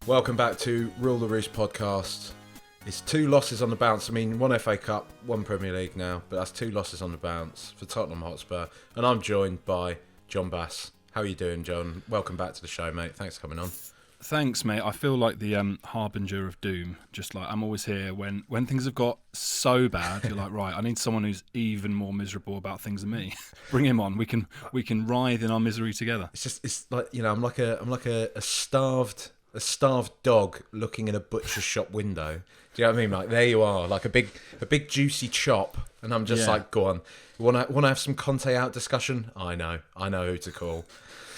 Welcome back to Rule the Roost podcast. It's 2 losses on the bounce. I mean, 1 FA Cup, 1 Premier League now, but that's 2 losses on the bounce for Tottenham Hotspur. And I'm joined by Jon Bass. How are you doing, John? Welcome back to the show, mate. Thanks for coming on. Thanks, mate. I feel like the harbinger of doom. Just like I'm always here when things have got so bad. You're like, right, I need someone who's even more miserable about things than me. Bring him on. We can writhe in our misery together. It's like, you know, I'm like a starved dog looking in a butcher shop window. Do you know what I mean? Like, there you are, like a big juicy chop, and I'm just like, go on. Want to have some Conte out discussion? I know who to call.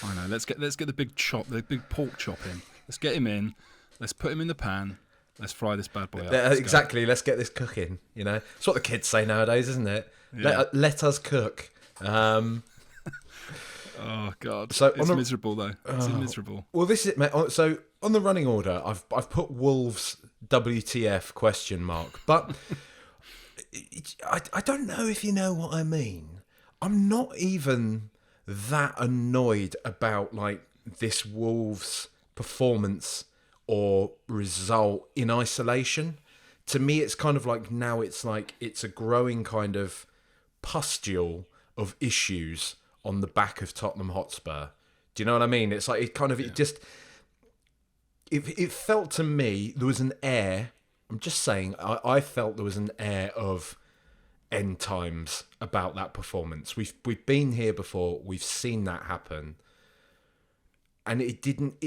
I know. Let's get the big chop, the big pork chop in. Let's get him in. Let's put him in the pan. Let's fry this bad boy up. Exactly. Let's get this cooking. You know, it's what the kids say nowadays, isn't it? Yeah. Let us cook. Oh God! So it's miserable though. It's miserable. Well, this is it, mate. So on the running order, I've put Wolves WTF ? But I don't know if you know what I mean. I'm not even that annoyed about like this Wolves performance or result in isolation. To me, it's kind of like now it's a growing kind of pustule of issues on the back of Tottenham Hotspur. Do you know what I mean? It's like it felt to me there was an air. I'm just saying, I felt there was an air of end times about that performance. We've been here before. We've seen that happen, and it didn't.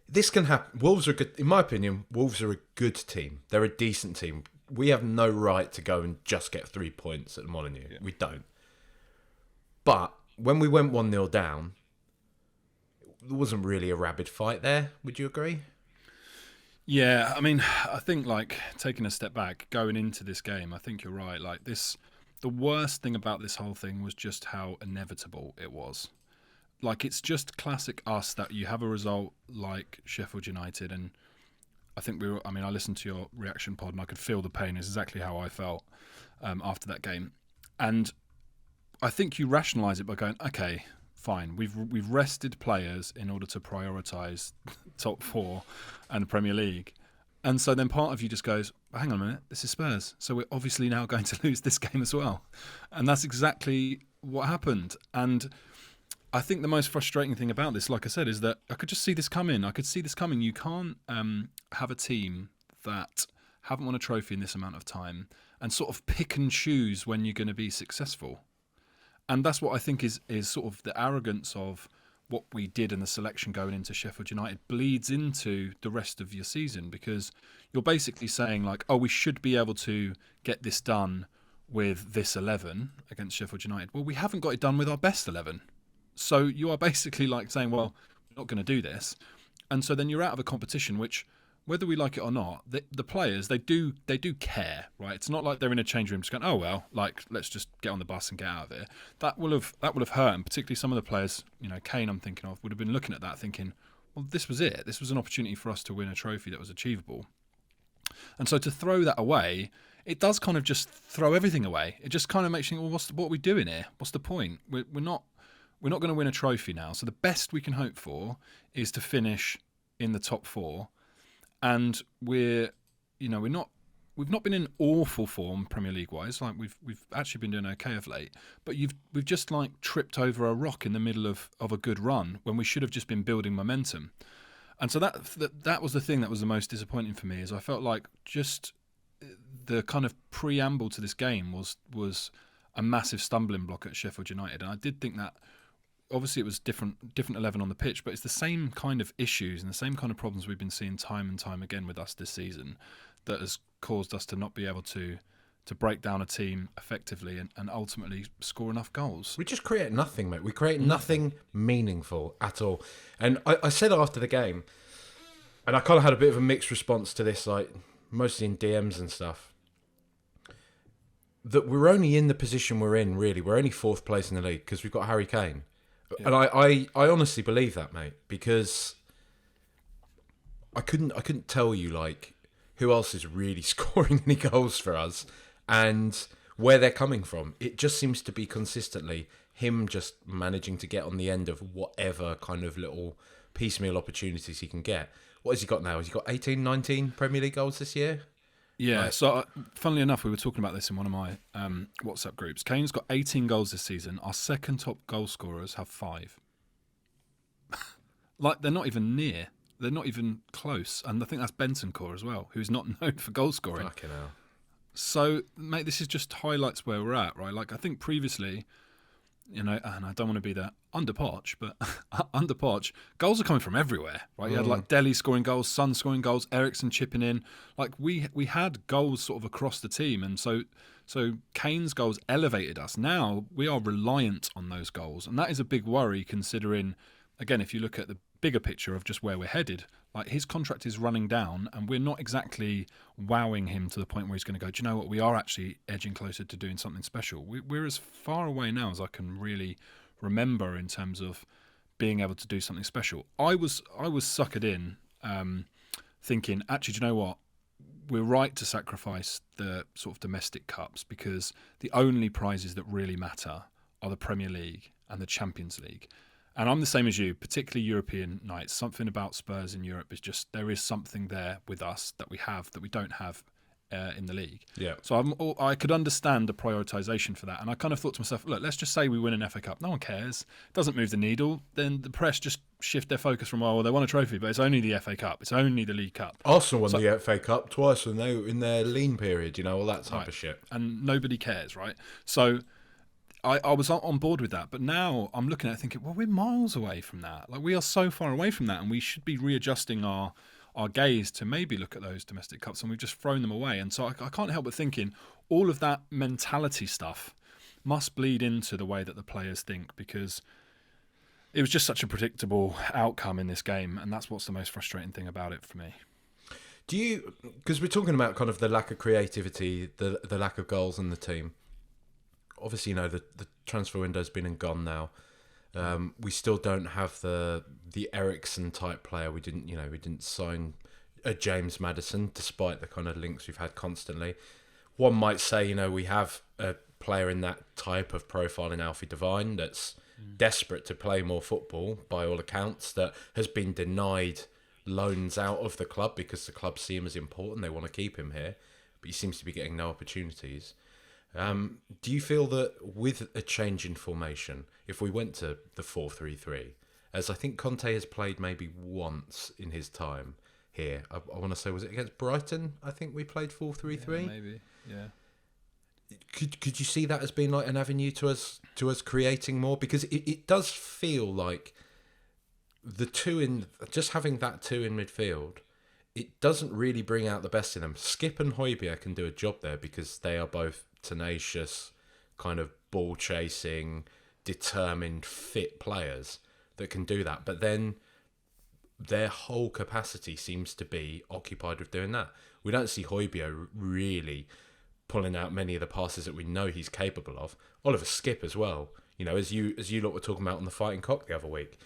This can happen. Wolves are good, in my opinion. Wolves are a good team. They're a decent team. We have no right to go and just get 3 points at the Molineux. Yeah. We don't. But when we went 1-0 down, there wasn't really a rabid fight there. Would you agree? Yeah, I mean, I think like taking a step back, going into this game, I think you're right. Like the worst thing about this whole thing was just how inevitable it was. Like, it's just classic us that you have a result like Sheffield United, and I think I listened to your reaction pod and I could feel the pain. It's exactly how I felt after that game. And I think you rationalise it by going, okay, fine, we've rested players in order to prioritise top 4 and the Premier League. And so then part of you just goes, hang on a minute, this is Spurs. So we're obviously now going to lose this game as well. And that's exactly what happened. And I think the most frustrating thing about this, like I said, is that I could just see this coming. You can't have a team that haven't won a trophy in this amount of time and sort of pick and choose when you're going to be successful. And that's what I think is sort of the arrogance of what we did in the selection going into Sheffield United bleeds into the rest of your season, because you're basically saying like, oh, we should be able to get this done with this 11 against Sheffield United. Well, we haven't got it done with our best 11. So you are basically like saying, well, we're not going to do this. And so then you're out of a competition, which, whether we like it or not, the players, they do care, right? It's not like they're in a change room just going, oh, well, like, let's just get on the bus and get out of here. That will have hurt, and particularly some of the players, you know, Kane I'm thinking of, would have been looking at that thinking, well, this was it. This was an opportunity for us to win a trophy that was achievable. And so to throw that away, it does kind of just throw everything away. It just kind of makes you think, well, what are we doing here? What's the point? We're not going to win a trophy now. So the best we can hope for is to finish in the top 4. And we've not been in awful form Premier League wise. Like we've actually been doing okay of late. But we've just like tripped over a rock in the middle of a good run when we should have just been building momentum. And so that was the thing that was the most disappointing for me, is I felt like just the kind of preamble to this game was a massive stumbling block at Sheffield United. And I did think that obviously it was different 11 on the pitch, but it's the same kind of issues and the same kind of problems we've been seeing time and time again with us this season that has caused us to not be able to break down a team effectively and ultimately score enough goals. We just create nothing, mate. We create nothing meaningful at all. And I said after the game, and I kind of had a bit of a mixed response to this, like mostly in DMs and stuff, that we're only in the position we're in, really. We're only 4th place in the league because we've got Harry Kane. Yeah. And I honestly believe that, mate, because I couldn't tell you like who else is really scoring any goals for us and where they're coming from. It just seems to be consistently him just managing to get on the end of whatever kind of little piecemeal opportunities he can get. What has he got now? Has he got 18, 19 Premier League goals this year? Yeah, Right. so funnily enough, we were talking about this in one of my WhatsApp groups. Kane's got 18 goals this season. Our second top goal scorers have 5. Like, they're not even near. They're not even close. And I think that's Bentancur as well, who's not known for goal scoring. Fucking hell. So, mate, this is just highlights where we're at, right? Like, I think previously, and I don't want to be that under Poch, but under Poch, goals are coming from everywhere, right? You had like Dele scoring goals, Son scoring goals, Eriksen chipping in. Like, we had goals sort of across the team, and so Kane's goals elevated us. Now we are reliant on those goals, and that is a big worry considering, again, if you look at the bigger picture of just where we're headed, like his contract is running down and we're not exactly wowing him to the point where he's going to go, do you know what, we are actually edging closer to doing something special. We're as far away now as I can really remember in terms of being able to do something special. I was suckered in thinking, actually, do you know what, we're right to sacrifice the sort of domestic cups because the only prizes that really matter are the Premier League and the Champions League. And I'm the same as you, particularly European nights. Something about Spurs in Europe is just, there is something there with us that we have that we don't have in the league. Yeah. So I could understand the prioritisation for that. And I kind of thought to myself, look, let's just say we win an FA Cup. No one cares. It doesn't move the needle. Then the press just shift their focus from, well, they won a trophy, but it's only the FA Cup. It's only the League Cup. Arsenal won the FA Cup twice when they were in their lean period, all that type of shit. And nobody cares, right? So I was on board with that, but now I'm looking at it thinking, well, we're miles away from that. Like, we are so far away from that, and we should be readjusting our gaze to maybe look at those domestic cups, and we've just thrown them away. And so I can't help but thinking all of that mentality stuff must bleed into the way that the players think, because it was just such a predictable outcome in this game, and that's what's the most frustrating thing about it for me. Do you, because we're talking about kind of the lack of creativity, the lack of goals in the team. Obviously, the transfer window's been and gone now. We still don't have the Eriksen type player. We didn't sign a James Maddison, despite the kind of links we've had constantly. One might say, we have a player in that type of profile in Alfie Devine that's desperate to play more football, by all accounts, that has been denied loans out of the club because the club see him as important. They want to keep him here, but he seems to be getting no opportunities. Do you feel that with a change in formation, if we went to the 4-3-3, as I think Conte has played maybe once in his time here, I want to say, was it against Brighton? I think we played 4-3-3. Yeah, maybe, yeah. Could you see that as being like an avenue to us creating more? Because it does feel like just having that two in midfield, it doesn't really bring out the best in them. Skip and Højbjerg can do a job there because they are both tenacious, kind of ball chasing, determined, fit players that can do that. But then their whole capacity seems to be occupied with doing that. We don't see Højbjerg really pulling out many of the passes that we know he's capable of. Oliver Skip as well. As you lot were talking about on the Fighting Cock the other week,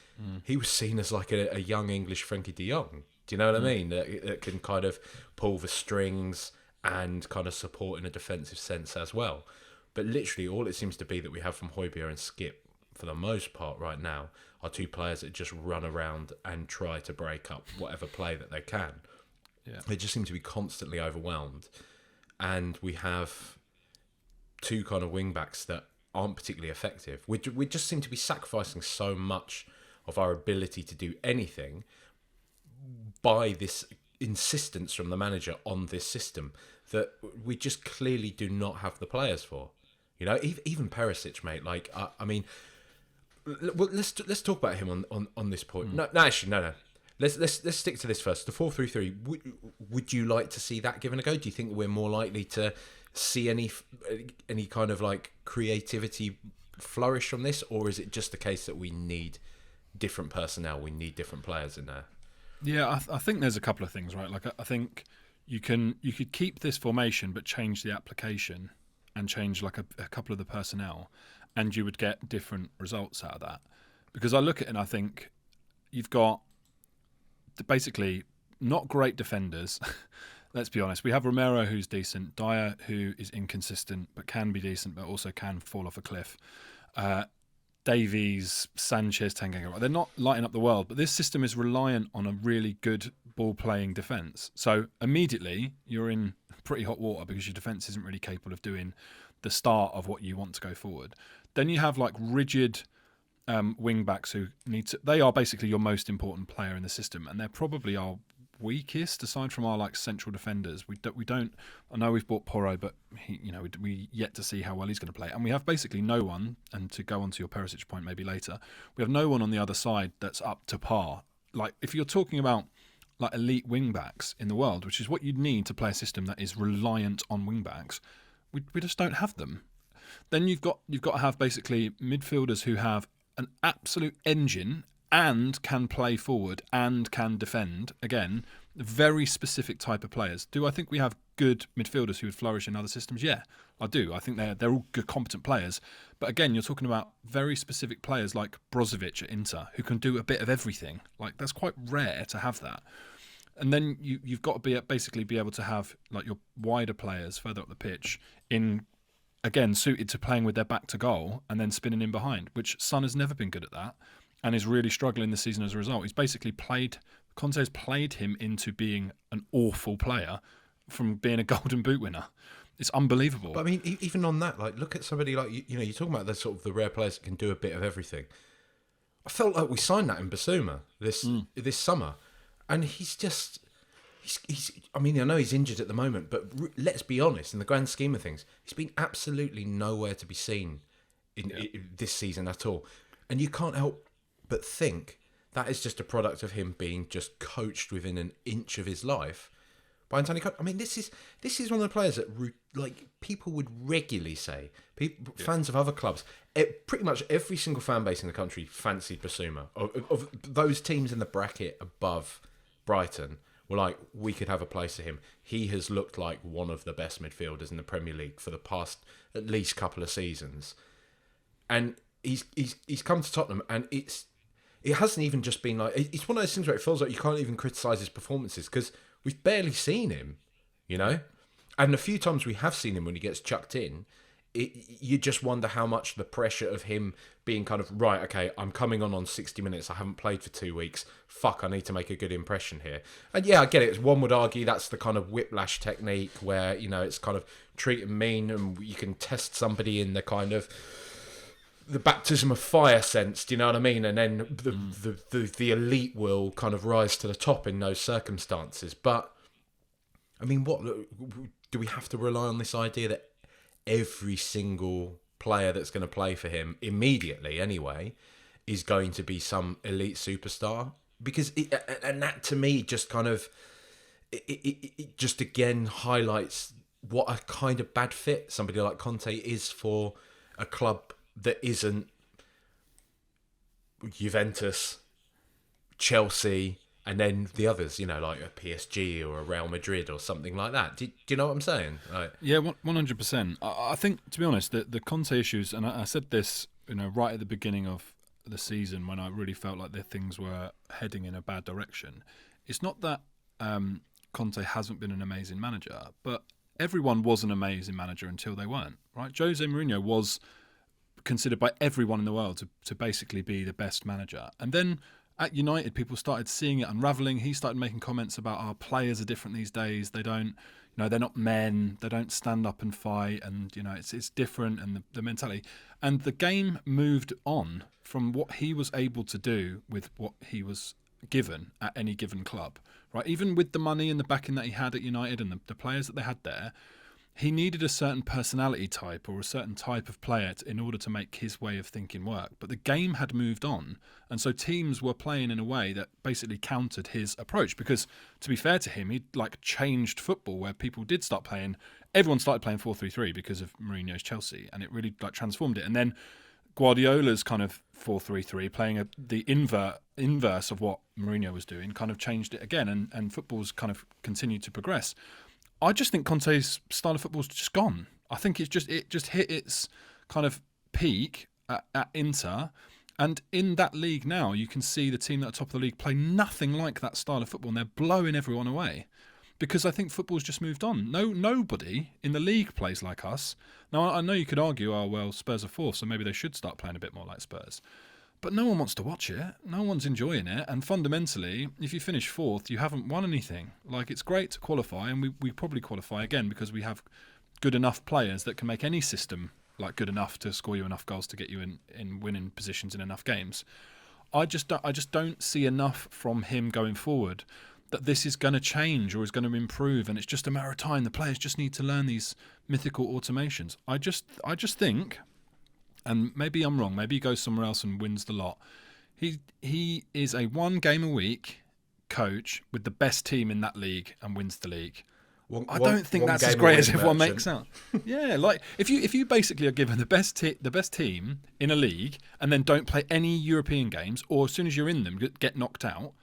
he was seen as like a young English Frankie de Jong. Do you know what I mean? That can kind of pull the strings and kind of support in a defensive sense as well. But literally all it seems to be that we have from Højbjerg and Skip, for the most part right now, are two players that just run around and try to break up whatever play that they can. Yeah. They just seem to be constantly overwhelmed. And we have two kind of wing-backs that aren't particularly effective. We just seem to be sacrificing so much of our ability to do anything by this insistence from the manager on this system that we just clearly do not have the players for. Even Perisic, mate. Like, I mean, let's talk about him on this point. No, actually, no. Let's stick to this first. The 4-3-3. Would you like to see that given a go? Do you think we're more likely to see any kind of like creativity flourish from this, or is it just the case that we need different personnel? We need different players in there. Yeah, I think there's a couple of things, right? Like, I think you could keep this formation but change the application and change like a couple of the personnel, and you would get different results out of that. Because I look at it and I think you've got basically not great defenders. Let's be honest. We have Romero, who's decent, Dyer, who is inconsistent but can be decent, but also can fall off a cliff. Davies, Sanchez, Tanganga. They're not lighting up the world, but this system is reliant on a really good ball-playing defence. So immediately you're in pretty hot water because your defence isn't really capable of doing the start of what you want to go forward. Then you have like rigid wing backs who need to. They are basically your most important player in the system, and they're probably our weakest aside from our like central defenders. We don't. I know we've bought Porro, but we yet to see how well he's going to play, and we have basically no one. And to go on to your Perisic point maybe later, we have no one on the other side that's up to par. Like if you're talking about like elite wing backs in the world, which is what you'd need to play a system that is reliant on wing backs, we just don't have them. Then you've got to have basically midfielders who have an absolute engine and can play forward and can defend. Again, very specific type of players. Do I think we have good midfielders who would flourish in other systems? Yeah, I do. I think they're all good, competent players. But again, you're talking about very specific players like Brozovic at Inter who can do a bit of everything. Like that's quite rare to have that. And then you've got to basically be able to have like your wider players further up the pitch in, again, suited to playing with their back to goal and then spinning in behind, which Son has never been good at that and is really struggling this season as a result. He's basically Conte's played him into being an awful player from being a Golden Boot winner. It's unbelievable. But I mean, even on that, like, look at somebody like, you're talking about the sort of the rare players that can do a bit of everything. I felt like we signed that in Basuma this summer. And he's I mean, I know he's injured at the moment, but let's be honest, in the grand scheme of things, he's been absolutely nowhere to be seen in this season at all. And you can't help but think that is just a product of him being just coached within an inch of his life by Antonio Conte. I mean, this is one of the players that like people would regularly say, fans of other clubs, pretty much every single fan base in the country fancied Basuma. Of those teams in the bracket above Brighton were like, we could have a place for him. He has looked like one of the best midfielders in the Premier League for the past at least couple of seasons, and he's come to Tottenham, and it hasn't even just been like, it's one of those things where it feels like you can't even criticise his performances because we've barely seen him, and the few times we have seen him when he gets chucked in, you just wonder how much the pressure of him being kind of, right, okay, I'm coming on 60 minutes, I haven't played for 2 weeks, fuck, I need to make a good impression here. And yeah, I get it. One would argue that's the kind of whiplash technique where, it's kind of treat and mean, and you can test somebody in the kind of the baptism of fire sense, do you know what I mean? And then the elite will kind of rise to the top in those circumstances. But, I mean, what do we have to rely on this idea that every single player that's going to play for him immediately anyway is going to be some elite superstar? Because and that to me just kind of it just again highlights what a kind of bad fit somebody like Conte is for a club that isn't Juventus, Chelsea, and then the others, like a PSG or a Real Madrid or something like that. Do you know what I'm saying? Like, yeah, 100%. I think, to be honest, the Conte issues, and I said this, right at the beginning of the season when I really felt like things were heading in a bad direction. It's not that Conte hasn't been an amazing manager, but everyone was an amazing manager until they weren't, right? Jose Mourinho was considered by everyone in the world to basically be the best manager. And then at United, people started seeing it unravelling. He started making comments about our players are different these days. They don't, they're not men. They don't stand up and fight. And, it's different, and the mentality. And the game moved on from what he was able to do with what he was given at any given club, right? Even with the money and the backing that he had at United and the players that they had there, he needed a certain personality type or a certain type of player in order to make his way of thinking work. But the game had moved on, and so teams were playing in a way that basically countered his approach. Because, to be fair to him, he'd changed football where people did start playing. Everyone started playing 4-3-3 because of Mourinho's Chelsea, and it really transformed it. And then Guardiola's kind of 4-3-3, playing the inverse of what Mourinho was doing, kind of changed it again, and football's kind of continued to progress. I just think Conte's style of football's just gone. I think it just hit its kind of peak at Inter, and in that league now, you can see the team at the top of the league play nothing like that style of football, and they're blowing everyone away because I think football's just moved on. Nobody in the league plays like us. Now, I know you could argue, oh, well, Spurs are fourth, so maybe they should start playing a bit more like Spurs. But no one wants to watch it. No one's enjoying it. And fundamentally, if you finish fourth, you haven't won anything. Like, it's great to qualify, and we probably qualify again because we have good enough players that can make any system like good enough to score you enough goals to get you in winning positions in enough games. I just don't see enough from him going forward that this is going to change or is going to improve, and it's just a matter of time. The players just need to learn these mythical automations. I just think, and maybe I'm wrong, maybe he goes somewhere else and wins the lot. He is a 1 game a week coach with the best team in that league and wins the league. I don't think that's as great as everyone makes out. Yeah, like if you basically are given the best team in a league and then don't play any European games, or as soon as you're in them get knocked out,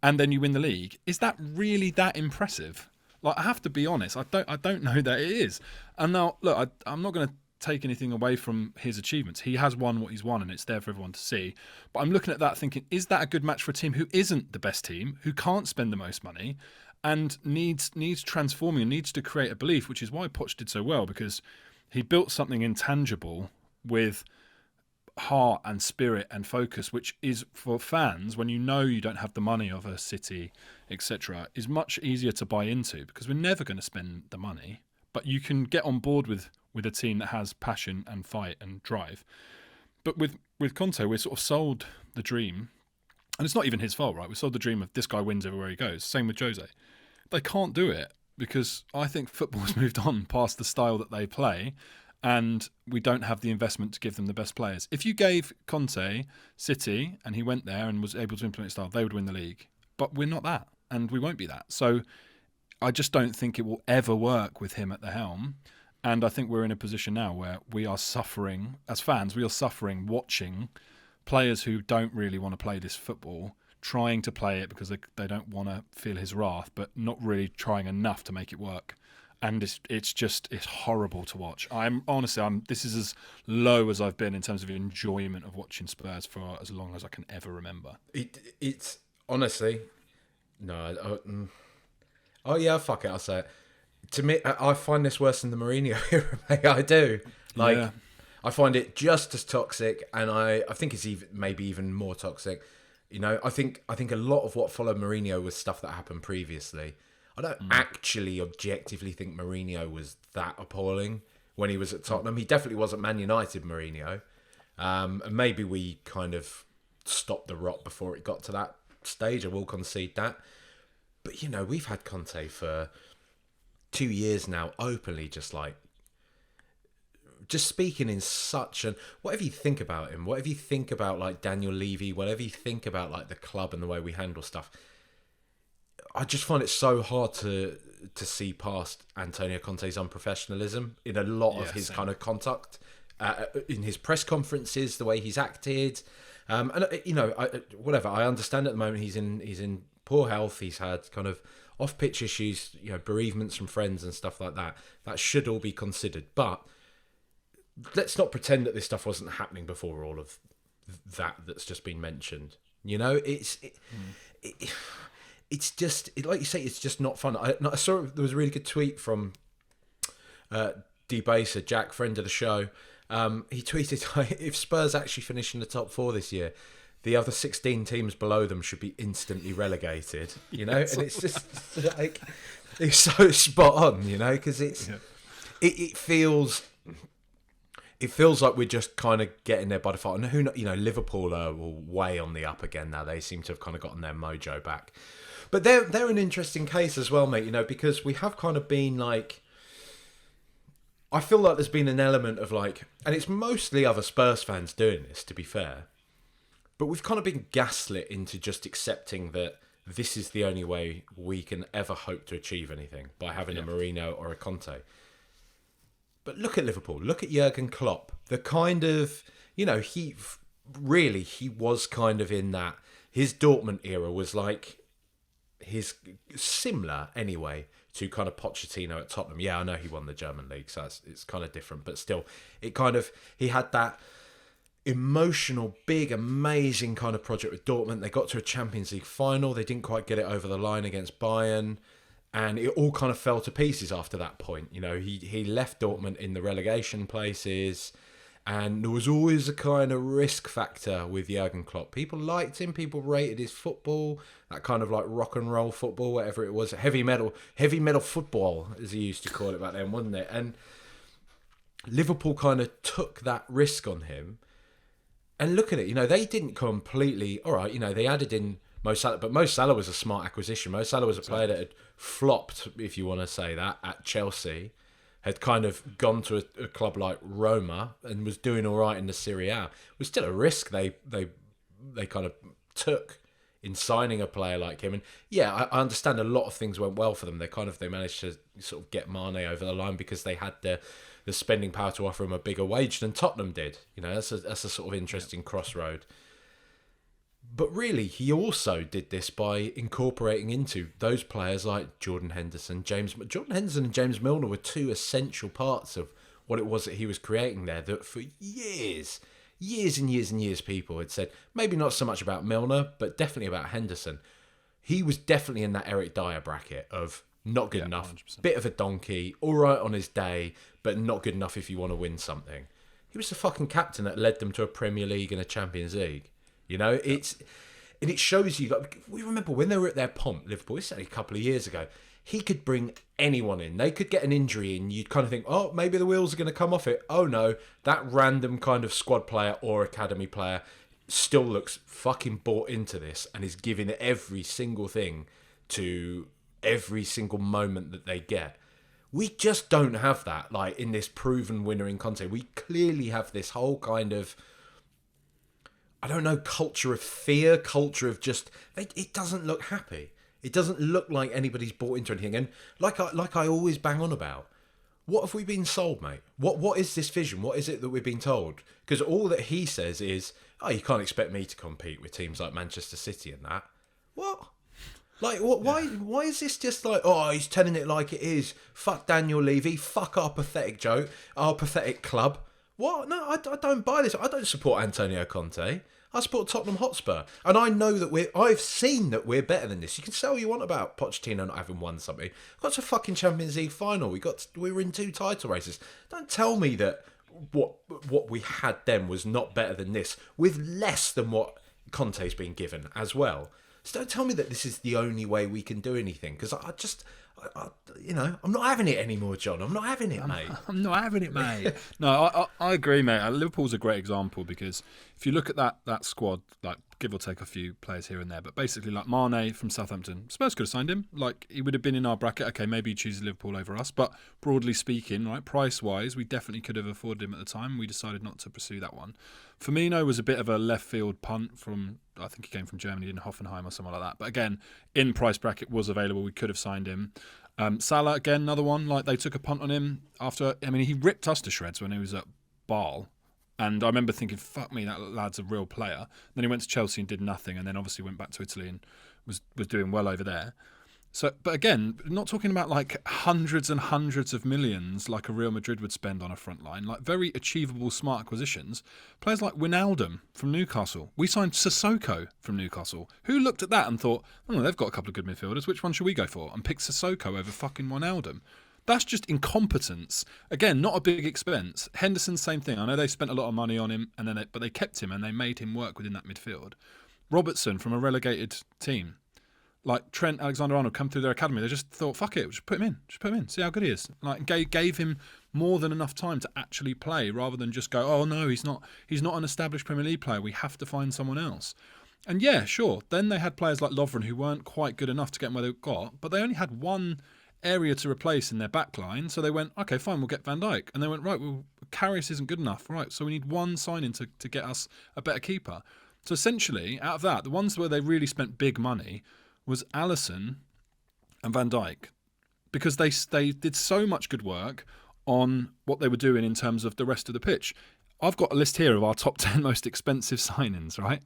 and then you win the league, is that really that impressive? Like, I have to be honest, I don't know that it is. And now, look, I'm not going to take anything away from his achievements. He has won what he's won, and it's there for everyone to see. But I'm looking at that thinking, is that a good match for a team who isn't the best team, who can't spend the most money, and needs transforming and needs to create a belief, which is why Poch did so well, because he built something intangible with heart and spirit and focus, which is for fans, when you know you don't have the money of a City, etc., is much easier to buy into, because we're never going to spend the money, but you can get on board with a team that has passion and fight and drive. But with Conte, we're sort of sold the dream, and it's not even his fault, right? We sold the dream of this guy wins everywhere he goes. Same with Jose. They can't do it because I think football's moved on past the style that they play, and we don't have the investment to give them the best players. If you gave Conte City and he went there and was able to implement style, they would win the league. But we're not that, and we won't be that. So I just don't think it will ever work with him at the helm. And I think we're in a position now where we are suffering, as fans, we are suffering watching players who don't really want to play this football, trying to play it because they don't want to feel his wrath, but not really trying enough to make it work. And it's horrible to watch. This is as low as I've been in terms of enjoyment of watching Spurs for as long as I can ever remember. It's honestly, no. Oh yeah, fuck it, I'll say it. To me, I find this worse than the Mourinho era, mate. I do. Yeah. I find it just as toxic, and I think it's maybe even more toxic. You know, I think a lot of what followed Mourinho was stuff that happened previously. I don't actually objectively think Mourinho was that appalling when he was at Tottenham. He definitely wasn't Man United Mourinho. And maybe we kind of stopped the rot before it got to that stage. I will concede that. But, you know, we've had Conte for 2 years now, openly just speaking in such an... Whatever you think about him, whatever you think about, like, Daniel Levy, whatever you think about, like, the club and the way we handle stuff... I just find it so hard to see past Antonio Conte's unprofessionalism in a lot of his kind of conduct, in his press conferences, the way he's acted, and you know, whatever. I understand at the moment he's in poor health. He's had kind of off-pitch issues, you know, bereavements from friends and stuff like that. That should all be considered, but let's not pretend that this stuff wasn't happening before all of that's just been mentioned. You know, it's just, like you say, it's just not fun. I saw there was a really good tweet from D-Baser, Jack, friend of the show. He tweeted, if Spurs actually finish in the top 4 this year, the other 16 teams below them should be instantly relegated. You know, and it's just like, it's so spot on, you know, because it feels like we're just kind of getting there by default. And Liverpool are way on the up again now. They seem to have kind of gotten their mojo back. But they're an interesting case as well, mate, you know, because we have kind of been like... I feel like there's been an element of like... And it's mostly other Spurs fans doing this, to be fair. But we've kind of been gaslit into just accepting that this is the only way we can ever hope to achieve anything, by having a Mourinho or a Conte. But look at Liverpool. Look at Jurgen Klopp. The kind of... You know, he was kind of in that... His Dortmund era was like... His similar anyway to kind of Pochettino at Tottenham. Yeah, I know he won the German league, so it's kind of different, but still, he had that emotional, big, amazing kind of project with Dortmund. They got to a Champions League final. They didn't quite get it over the line against Bayern, And it all kind of fell to pieces after that point. You know, he left Dortmund in the relegation places, and there was always a kind of risk factor with Jurgen Klopp. People liked him, people rated his football, that kind of like rock and roll football, whatever it was, heavy metal football, as he used to call it back then, wasn't it? And Liverpool kind of took that risk on him. And look at it, you know, they didn't completely, all right, you know, they added in Mo Salah, but Mo Salah was a smart acquisition. Mo Salah was a player that had flopped, if you want to say that, at Chelsea, had kind of gone to a club like Roma and was doing all right in the Serie A. It was still a risk they kind of took in signing a player like him. And yeah, I understand a lot of things went well for them. They managed to sort of get Mane over the line because they had the spending power to offer him a bigger wage than Tottenham did. You know, that's a sort of interesting crossroad. But really, he also did this by incorporating into those players like Jordan Henderson and James Milner were two essential parts of what it was that he was creating there, that for years and years, people had said, maybe not so much about Milner, but definitely about Henderson. He was definitely in that Eric Dyer bracket of not good enough, 100%. Bit of a donkey, all right on his day, but not good enough if you want to win something. He was the fucking captain that led them to a Premier League and a Champions League. You know, and it shows you, like, we remember when they were at their pomp, Liverpool, this is only a couple of years ago, he could bring anyone in. They could get an injury and you'd kind of think, oh, maybe the wheels are going to come off it. Oh no, that random kind of squad player or academy player still looks fucking bought into this and is giving every single thing to every single moment that they get. We just don't have that, like, in this proven winner in Conte. We clearly have this whole kind of, I don't know, culture of fear, culture of just, it doesn't look happy. It doesn't look like anybody's bought into anything. And like I always bang on about, what have we been sold, mate? What is this vision? What is it that we've been told? Because all that he says is, oh, you can't expect me to compete with teams like Manchester City and that. What? Like, what? Why is this just like, oh, he's telling it like it is. Fuck Daniel Levy. Fuck our pathetic joke. Our pathetic club. What? No, I don't buy this. I don't support Antonio Conte. I support Tottenham Hotspur. And I know that I've seen that we're better than this. You can say all you want about Pochettino not having won something. We got to a fucking Champions League final. We were in 2 title races. Don't tell me that what we had then was not better than this, with less than what Conte's been given as well. So don't tell me that this is the only way we can do anything, because I I'm not having it anymore, John. I'm not having it, mate. I'm not having it, mate. No, I agree, mate. Liverpool's a great example, because if you look at that squad, like, give or take a few players here and there, but basically, like, Mane from Southampton, Spurs could have signed him. Like, he would have been in our bracket. Okay, maybe he chooses Liverpool over us, but broadly speaking, right, price-wise, we definitely could have afforded him at the time. We decided not to pursue that one. Firmino was a bit of a left field punt from, I think he came from Germany, in Hoffenheim or something like that. But again, in price bracket was available. We could have signed him. Salah, again, another one. Like, they took a punt on him after. I mean, he ripped us to shreds when he was at Bâle. And I remember thinking, fuck me, that lad's a real player. Then he went to Chelsea and did nothing, and then obviously went back to Italy and was doing well over there. So, but again, not talking about like hundreds and hundreds of millions like a Real Madrid would spend on a front line, like very achievable, smart acquisitions. Players like Wijnaldum from Newcastle. We signed Sissoko from Newcastle. Who looked at that and thought, oh, they've got a couple of good midfielders, which one should we go for? And picked Sissoko over fucking Wijnaldum. That's just incompetence. Again, not a big expense. Henderson, same thing. I know they spent a lot of money on him, but they kept him and they made him work within that midfield. Robertson from a relegated team. Like Trent Alexander-Arnold come through their academy, they just thought, fuck it, just put him in, see how good he is. Like, gave him more than enough time to actually play, rather than just go, oh no, he's not an established Premier League player, we have to find someone else. And yeah, sure, then they had players like Lovren who weren't quite good enough to get them where they got, but they only had one area to replace in their back line, so they went, okay, fine, we'll get Van Dijk. And they went, right, well, Karius isn't good enough, right, so we need one signing to get us a better keeper. So essentially, out of that, the ones where they really spent big money was Alisson and Van Dijk, because they did so much good work on what they were doing in terms of the rest of the pitch. I've got a list here of our top 10 most expensive signings, right?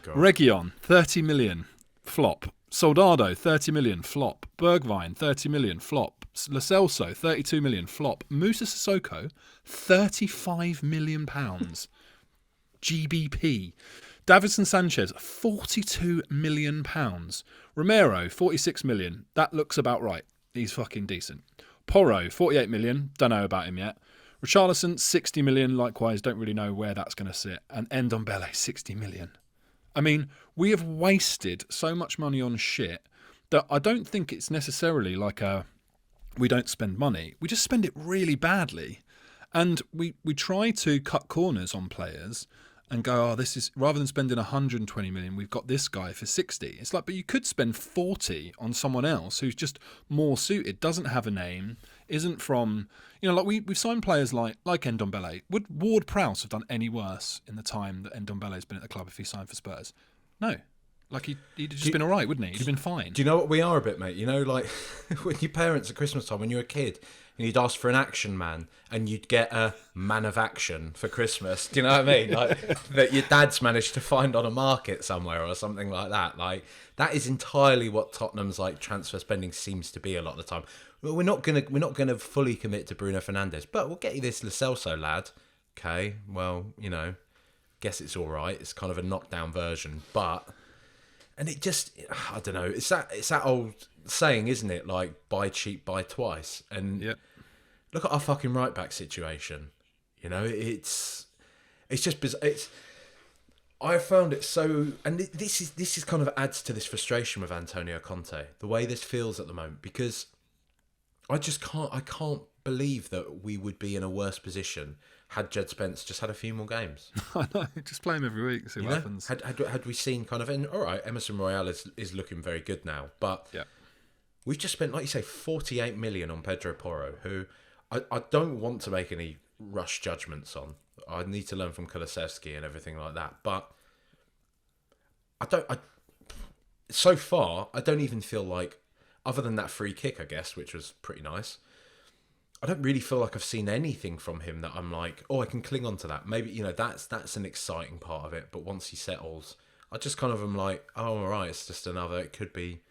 Reguilon, 30 million, flop. Soldado, 30 million, flop. Bergwijn, 30 million, flop. Lo Celso, 32 million, flop. Moussa Sissoko, 35 million pounds. GBP. Davinson Sanchez, £42 million. Romero, 46 million. That looks about right. He's fucking decent. Porro, 48 million. Don't know about him yet. Richarlison, 60 million. Likewise, don't really know where that's going to sit. And Ndombele, 60 million. I mean, we have wasted so much money on shit that I don't think it's necessarily like we don't spend money. We just spend it really badly. And we try to cut corners on players and go, this is, rather than spending 120 million, we've got this guy for 60. It's like, but you could spend 40 on someone else who's just more suited, doesn't have a name, isn't from, like we've signed players like Ndombele. Would Ward Prowse have done any worse in the time that Ndombele's been at the club if he signed for Spurs? No. Like, he'd just been all right, wouldn't he? He'd have been fine. Do you know what we are a bit, mate? Like, when your parents at Christmas time, when you were a kid, and you'd ask for an action man, and you'd get a man of action for Christmas. Do you know what I mean? Like, that your dad's managed to find on a market somewhere or something like that. Like, that is entirely what Tottenham's, like, transfer spending seems to be a lot of the time. Well, we're not gonna fully commit to Bruno Fernandes, but we'll get you this Lo Celso lad. Okay, well, guess it's all right. It's kind of a knockdown version, but... And it just, I don't know, it's that old saying, isn't it? Like, buy cheap, buy twice. And look at our fucking right back situation. It's just bizarre. I found it so, and this is kind of adds to this frustration with Antonio Conte, the way this feels at the moment, because I can't believe that we would be in a worse position had Jed Spence just had a few more games. I know, just play him every week, see what happens. Had we seen kind of, and all right, Emerson Royale is looking very good now, but we've just spent, like you say, 48 million on Pedro Porro, who I don't want to make any rush judgments on. I need to learn from Kulusevski and everything like that, but so far, I don't even feel like, other than that free kick, I guess, which was pretty nice, I don't really feel like I've seen anything from him that I'm like, I can cling on to that. Maybe, that's an exciting part of it. But once he settles, I just kind of am like, all right, it's just another. It could be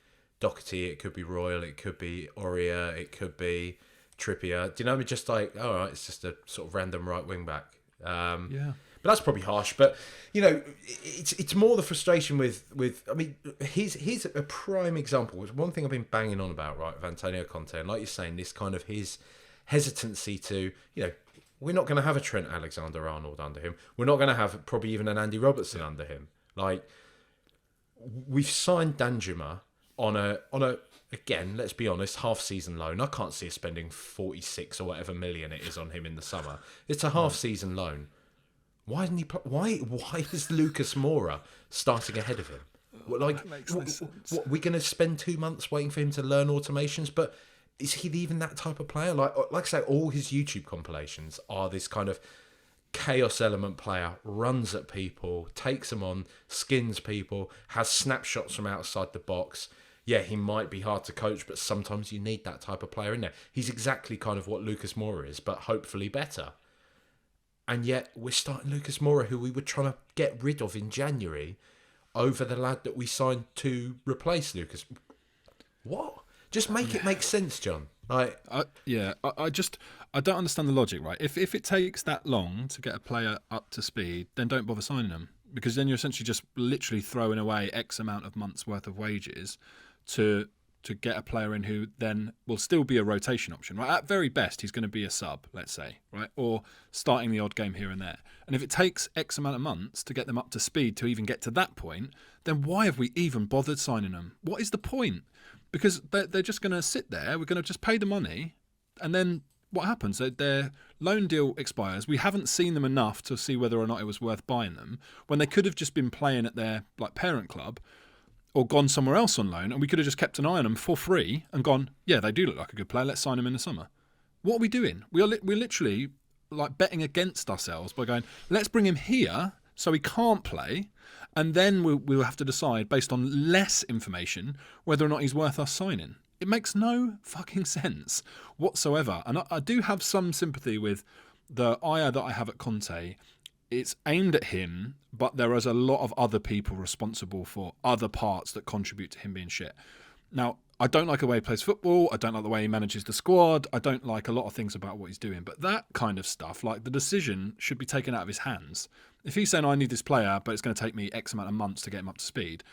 Doherty, it could be Royal, it could be Aurier, it could be Trippier. Do you know what I mean? Just like, all right, it's just a sort of random right wing back. But that's probably harsh. But it's more the frustration with. I mean, he's a prime example. It's one thing I've been banging on about, right, with Antonio Conte, and like you're saying, this kind of his hesitancy to, we're not going to have a Trent Alexander-Arnold under him. We're not going to have probably even an Andy Robertson under him. Like, we've signed Danjuma on a again, let's be honest, half-season loan. I can't see us spending 46 or whatever million it is on him in the summer. It's a half-season loan. Why isn't he? Why is Lucas Moura starting ahead of him? Like, that makes no sense. What, we're going to spend 2 months waiting for him to learn automations, but is he even that type of player? Like I say, all his YouTube compilations are this kind of chaos element player, runs at people, takes them on, skins people, has snapshots from outside the box. Yeah, he might be hard to coach, but sometimes you need that type of player in there. He's exactly kind of what Lucas Moura is, but hopefully better. And yet we're starting Lucas Moura, who we were trying to get rid of in January, over the lad that we signed to replace Lucas. What? Just make it make sense, John. Like, I don't understand the logic, right? If it takes that long to get a player up to speed, then don't bother signing them, because then you're essentially just literally throwing away X amount of months worth of wages to get a player in who then will still be a rotation option, right? At very best, he's going to be a sub, let's say, right? Or starting the odd game here and there. And if it takes X amount of months to get them up to speed to even get to that point, then why have we even bothered signing them? What is the point? Because they're just going to sit there. We're going to just pay the money, and then what happens? Their loan deal expires. We haven't seen them enough to see whether or not it was worth buying them, when they could have just been playing at their parent club or gone somewhere else on loan, and we could have just kept an eye on them for free and gone, yeah, they do look like a good player, let's sign them in the summer. What are we doing? We're literally like betting against ourselves by going, let's bring him here so he can't play, and then we'll have to decide based on less information whether or not he's worth us signing. It makes no fucking sense whatsoever. And I do have some sympathy with the ire that I have at Conte. It's aimed at him, but there is a lot of other people responsible for other parts that contribute to him being shit. Now, I don't like the way he plays football. I don't like the way he manages the squad. I don't like a lot of things about what he's doing. But that kind of stuff, like the decision, should be taken out of his hands. If he's saying, I need this player, but it's going to take me X amount of months to get him up to speed,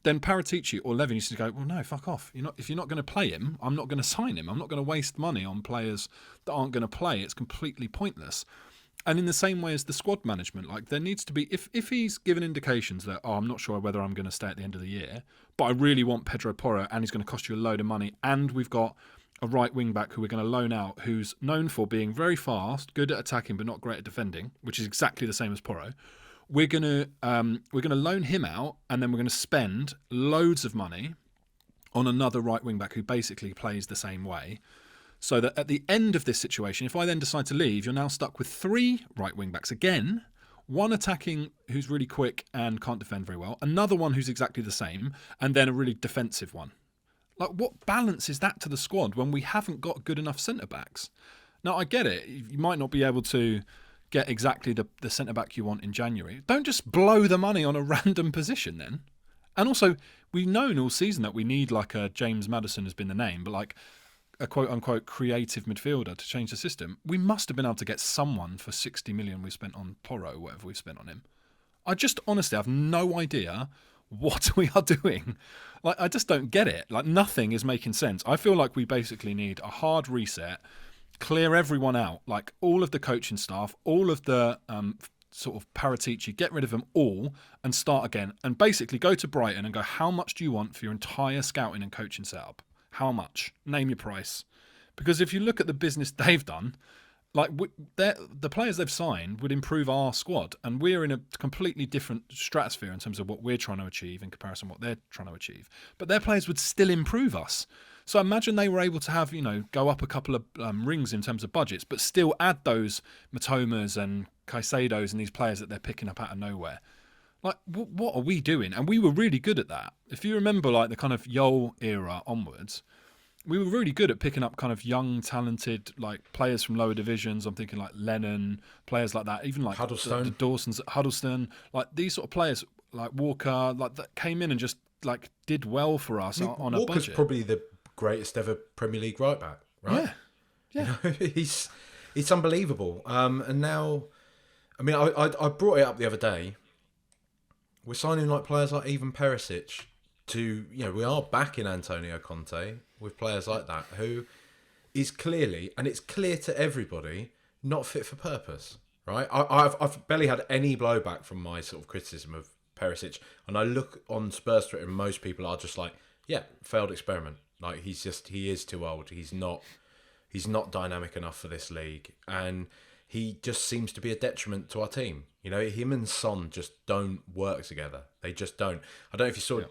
then Paratici or Levy needs to go, well, no, fuck off. If you're not going to play him, I'm not going to sign him. I'm not going to waste money on players that aren't going to play. It's completely pointless. And in the same way as the squad management, like there needs to be, if he's given indications that, I'm not sure whether I'm going to stay at the end of the year, but I really want Pedro Porro and he's going to cost you a load of money, and we've got a right wing back who we're going to loan out who's known for being very fast, good at attacking but not great at defending, which is exactly the same as Porro. We're going to loan him out, and then we're going to spend loads of money on another right wing back who basically plays the same way. So that at the end of this situation, if I then decide to leave, you're now stuck with 3 right wing backs again. One attacking who's really quick and can't defend very well, another one who's exactly the same, and then a really defensive one. Like, what balance is that to the squad when we haven't got good enough centre backs? Now, I get it. You might not be able to get exactly the centre back you want in January. Don't just blow the money on a random position then. And also, we've known all season that we need like a James Maddison has been the name, but like a quote-unquote creative midfielder to change the system. We must have been able to get someone for 60 million we spent on Porro, whatever we've spent on him. I just honestly have no idea what we are doing. Like, I just don't get it. Like, nothing is making sense. I feel like we basically need a hard reset, clear everyone out, like all of the coaching staff, all of the sort of Paratici, get rid of them all and start again. And basically go to Brighton and go, how much do you want for your entire scouting and coaching setup? How much? Name your price. Because if you look at the business they've done, like the players they've signed would improve our squad, and we're in a completely different stratosphere in terms of what we're trying to achieve in comparison to what they're trying to achieve. But their players would still improve us. So imagine they were able to have, go up a couple of rings in terms of budgets, but still add those Matomas and Caicedos and these players that they're picking up out of nowhere. Like, what are we doing? And we were really good at that. If you remember, like, the kind of Yol era onwards, we were really good at picking up kind of young, talented, like, players from lower divisions. I'm thinking, like, Lennon, players like that. Even, like, the Dawson's, Huddleston. Like, these sort of players, like Walker, like, that came in and just, like, did well for us on a budget. Walker's probably the greatest ever Premier League right back, right? Yeah. He's unbelievable. And now, I mean, I brought it up the other day. We're signing like players like even Perisic to, we are backing Antonio Conte with players like that who is clearly, and it's clear to everybody, not fit for purpose, right? I've barely had any blowback from my sort of criticism of Perisic, and I look on Spurs Twitter and most people are just like, yeah, failed experiment. Like, he is too old. He's not dynamic enough for this league, and he just seems to be a detriment to our team. Him and Son just don't work together. They just don't. I don't know if you saw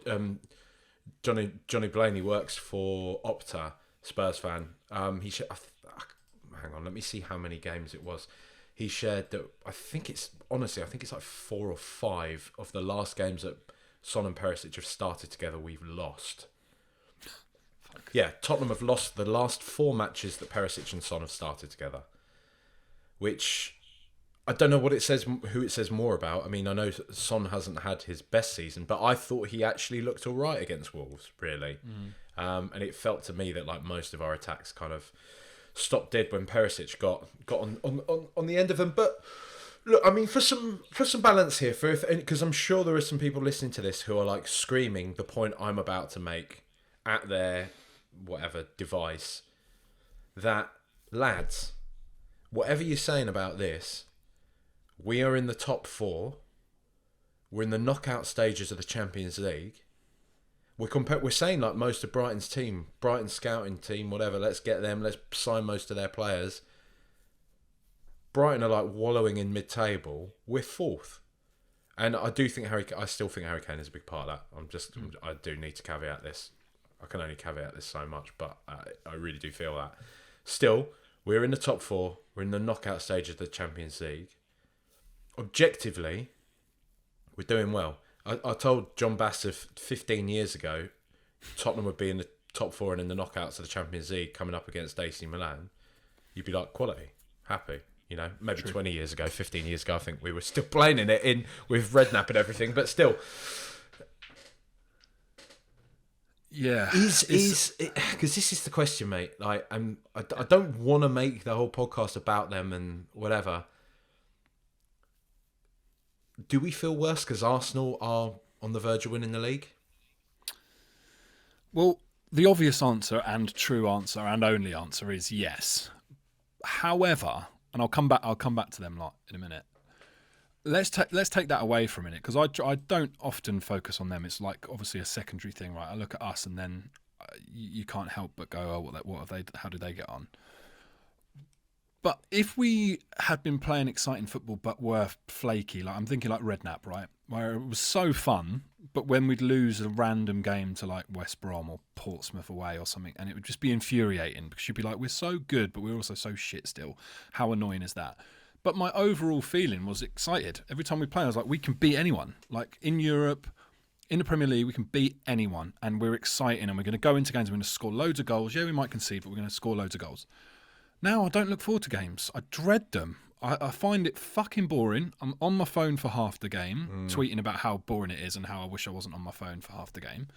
Johnny Blaney works for Opta, Spurs fan. Hang on, let me see how many games it was. He shared that I think it's like 4 or 5 of the last games that Son and Perisic have started together we've lost. Yeah, Tottenham have lost the last 4 matches that Perisic and Son have started together. Which, I don't know who it says more about. I mean, I know Son hasn't had his best season, but I thought he actually looked all right against Wolves, really. And it felt to me that, like, most of our attacks kind of stopped dead when Perisic got on the end of them. But look, I mean, for some balance here, because I'm sure there are some people listening to this who are like screaming the point I'm about to make at their whatever device, that, lads, whatever you're saying about this, we are in the top 4. We're in the knockout stages of the Champions League. We're saying, like, most of Brighton's team, Brighton's scouting team, whatever, let's get them, let's sign most of their players. Brighton are, like, wallowing in mid-table. We're 4th. And I still think Harry Kane is a big part of that. I do need to caveat this. I can only caveat this so much, but I really do feel that. Still, we're in the top 4. We're in the knockout stage of the Champions League. Objectively, we're doing well. I told Jon Bass 15 years ago Tottenham would be in the top 4 and in the knockouts of the Champions League coming up against AC Milan. You'd be like, quality, happy. Maybe True. 20 years ago, 15 years ago, I think we were still playing in it with Redknapp and everything, but still. Yeah, because this is the question, mate. Like, I don't want to make the whole podcast about them and whatever. Do we feel worse because Arsenal are on the verge of winning the league? Well, the obvious answer and true answer and only answer is yes. However, and I'll come back to them lot in a minute. Let's take that away for a minute, because I don't often focus on them. It's like obviously a secondary thing, right? I look at us and then you can't help but go, oh, what have they? How did they get on? But if we had been playing exciting football but were flaky, like I'm thinking like Redknapp, right, where it was so fun, but when we'd lose a random game to like West Brom or Portsmouth away or something, and it would just be infuriating because you'd be like, we're so good, but we're also so shit still. How annoying is that? But my overall feeling was excited. Every time we play, I was like, we can beat anyone. Like in Europe, in the Premier League, we can beat anyone, and we're exciting, and we're going to go into games, we're going to score loads of goals. Yeah, we might concede, but we're going to score loads of goals. Now I don't look forward to games. I dread them. I find it fucking boring. I'm on my phone for half the game, tweeting about how boring it is and how I wish I wasn't on my phone for half the game.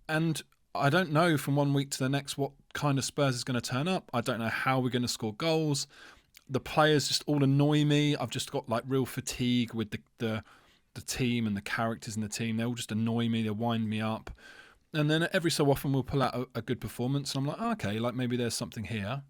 And I don't know from one week to the next what kind of Spurs is going to turn up. I don't know how we're going to score goals. The players just all annoy me. I've just got like real fatigue with the team and the characters in the team. They all just annoy me. They wind me up. And then every so often we'll pull out a good performance. And I'm like, oh, okay, like maybe there's something here.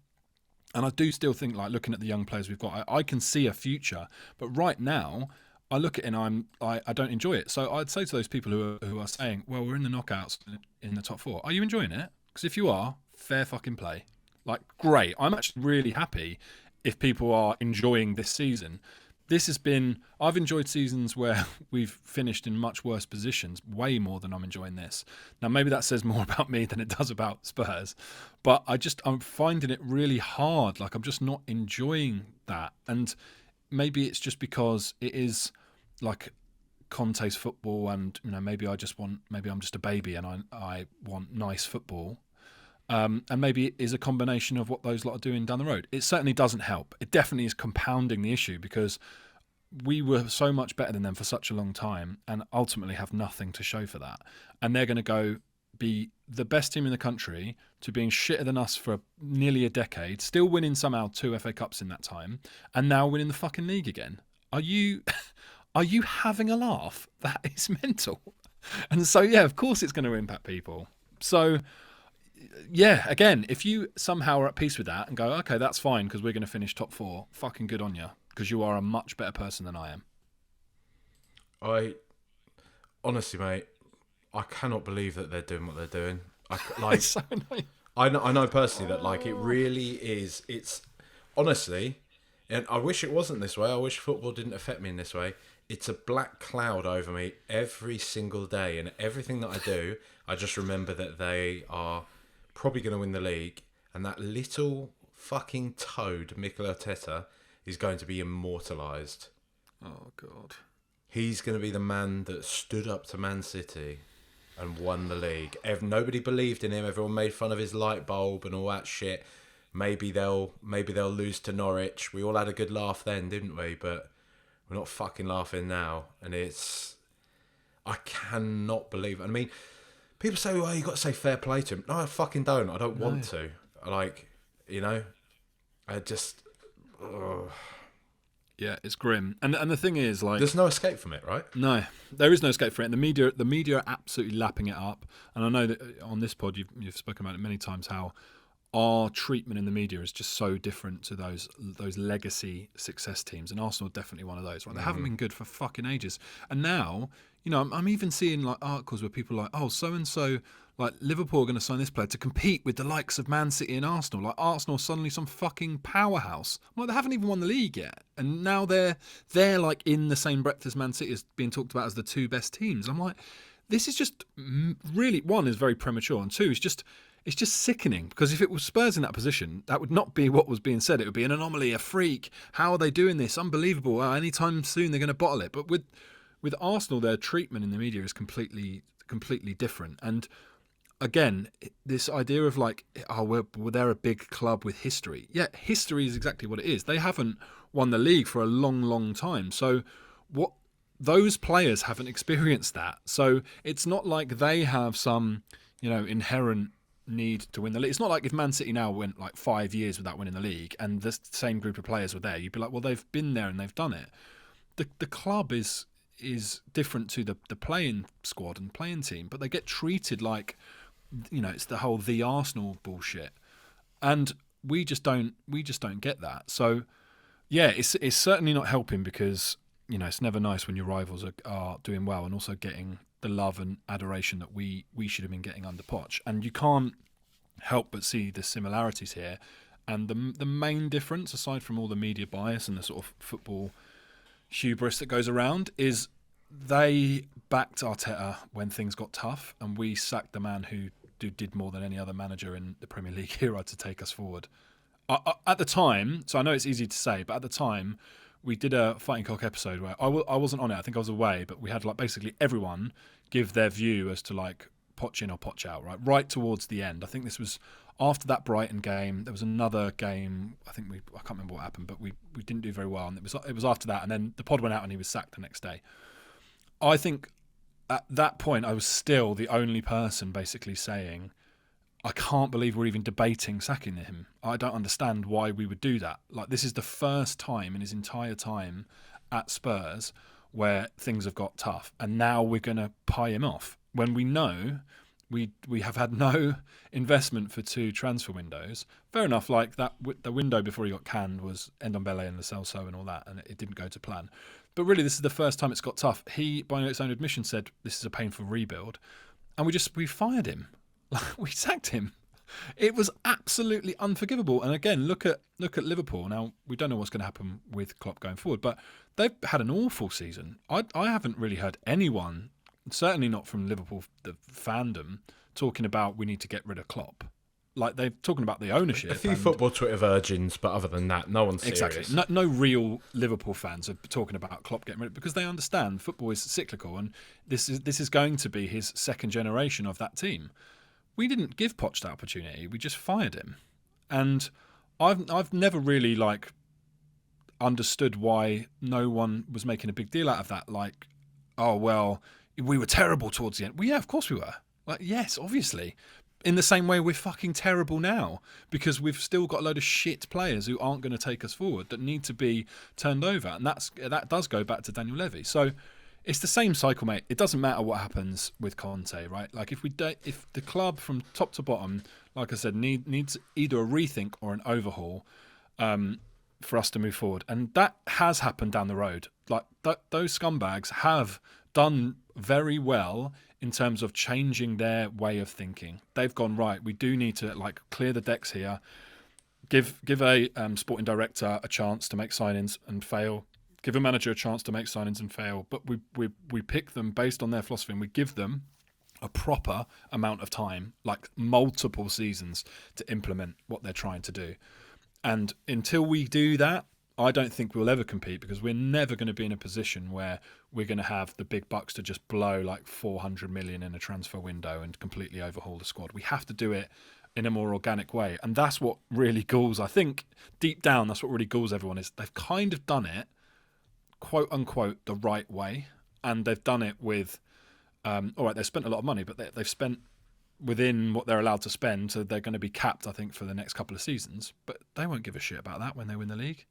And I do still think, like, looking at the young players we've got, I can see a future. But right now, I look at it and I don't enjoy it. So I'd say to those people who are saying, well, we're in the knockouts in the top four. Are you enjoying it? Because if you are, fair fucking play. Like, great. I'm actually really happy if people are enjoying this season. I've enjoyed seasons where we've finished in much worse positions, way more than I'm enjoying this. Now, maybe that says more about me than it does about Spurs, but I'm finding it really hard. Like, I'm just not enjoying that. And maybe it's just because it is like Conte's football, and, you know, maybe I'm just a baby and I want nice football. And maybe it is a combination of what those lot are doing down the road. It certainly doesn't help. It definitely is compounding the issue, because we were so much better than them for such a long time and ultimately have nothing to show for that. And they're going to go be the best team in the country to being shitter than us for nearly a decade, still winning somehow 2 FA Cups in that time, and now winning the fucking league again. Are you having a laugh? That is mental. And so, yeah, of course it's going to impact people. So, yeah, again, if you somehow are at peace with that and go, okay, that's fine because we're going to finish top 4, fucking good on you, because you are a much better person than I am. Honestly, mate, I cannot believe that they're doing what they're doing. It's so annoying. I know personally that, like, it really is. It's honestly, and I wish it wasn't this way. I wish football didn't affect me in this way. It's a black cloud over me every single day, and everything that I do, I just remember that they are probably going to win the league, and that little fucking toad, Mikel Arteta, is going to be immortalised. Oh, God. He's going to be the man that stood up to Man City and won the league. Nobody believed in him. Everyone made fun of his light bulb and all that shit. Maybe they'll lose to Norwich. We all had a good laugh then, didn't we? But we're not fucking laughing now. And I cannot believe it. I mean, people say, well, you got to say fair play to him. No, I fucking don't. I don't want to. I just... Ugh. Yeah, it's grim. And the thing is, like... There's no escape from it, right? No, there is no escape from it. And the media are absolutely lapping it up. And I know that on this pod, you've spoken about it many times, how our treatment in the media is just so different to those legacy success teams. And Arsenal are definitely one of those, right? They haven't been good for fucking ages. And now, you know, I'm even seeing like articles where people are like, oh, so-and-so, like Liverpool are going to sign this player to compete with the likes of Man City and Arsenal. Like Arsenal suddenly some fucking powerhouse. Well, they haven't even won the league yet, and now they're like in the same breadth as Man City, as being talked about as the 2 best teams. I'm like, this is just really, one, is very premature, and 2, it's just sickening, because if it was Spurs in that position, that would not be what was being said. It would be an anomaly, a freak. How are they doing this? Unbelievable. Anytime soon they're going to bottle it. But with Arsenal, their treatment in the media is completely different. And again, this idea of like, oh, they're a big club with history. Yeah, history is exactly what it is. They haven't won the league for a long, long time. So those players haven't experienced that. So it's not like they have some, you know, inherent need to win the league. It's not like if Man City now went like 5 years without winning the league and the same group of players were there, you'd be like, well, they've been there and they've done it. The club is different to the playing squad and playing team, but they get treated like it's the whole the Arsenal bullshit, and we just don't get that. So yeah, it's certainly not helping, because it's never nice when your rivals are doing well and also getting the love and adoration that we should have been getting under Poch. And you can't help but see the similarities here. And the main difference, aside from all the media bias and the sort of football hubris that goes around, is they backed Arteta when things got tough, and we sacked the man who did more than any other manager in the Premier League era to take us forward. At the time, so I know it's easy to say, but at the time, we did a Fighting Cock episode where I wasn't on it. I think I was away, but we had like basically everyone give their view as to like Poch in or Poch out, right towards the end. I think this was after that Brighton game. There was another game. I can't remember what happened, but we didn't do very well, and it was after that, and then the pod went out and he was sacked the next day. I think at that point I was still the only person basically saying, I can't believe we're even debating sacking him. I don't understand why we would do that. Like, this is the first time in his entire time at Spurs where things have got tough, and now we're going to pie him off when we know we have had no investment for 2 transfer windows. Fair enough, like that the window before he got canned was Ndombele and Lo Celso and all that, and it didn't go to plan. But really, this is the first time it's got tough. He, by its own admission, said this is a painful rebuild, and we fired him. We sacked him. It was absolutely unforgivable. And again, look at Liverpool. Now, we don't know what's going to happen with Klopp going forward, but they've had an awful season. I haven't really heard anyone, certainly not from Liverpool, the fandom, talking about we need to get rid of Klopp. Like, they're talking about the ownership. A few football Twitter virgins, but other than that, no one's serious. Exactly. No real Liverpool fans are talking about Klopp getting rid of it, because they understand football is cyclical, and this is going to be his second generation of that team. We didn't give Poch that opportunity. We just fired him. And I've never really understood why no one was making a big deal out of that. Like, oh, well, we were terrible towards the end. Well, yeah, of course we were. Like, yes, obviously. In the same way, we're fucking terrible now, because we've still got a load of shit players who aren't going to take us forward, that need to be turned over. And that does go back to Daniel Levy. So it's the same cycle, mate. It doesn't matter what happens with Conte, right? Like, if the club from top to bottom, like I said, needs either a rethink or an overhaul for us to move forward, and that has happened down the road. Like, those scumbags have done very well in terms of changing their way of thinking. They've gone, right, we do need to clear the decks here, give a sporting director a chance to make signings and fail. Give a manager a chance to make signings and fail, but we pick them based on their philosophy, and we give them a proper amount of time, like multiple seasons, to implement what they're trying to do. And until we do that, I don't think we'll ever compete, because we're never going to be in a position where we're going to have the big bucks to just blow like 400 million in a transfer window and completely overhaul the squad. We have to do it in a more organic way. And that's what really galls, I think, deep down, that's what really galls everyone, is they've kind of done it, quote unquote, the right way. And they've done it with, all right, they've spent a lot of money, but they've spent within what they're allowed to spend. So they're going to be capped, I think, for the next couple of seasons. But they won't give a shit about that when they win the league,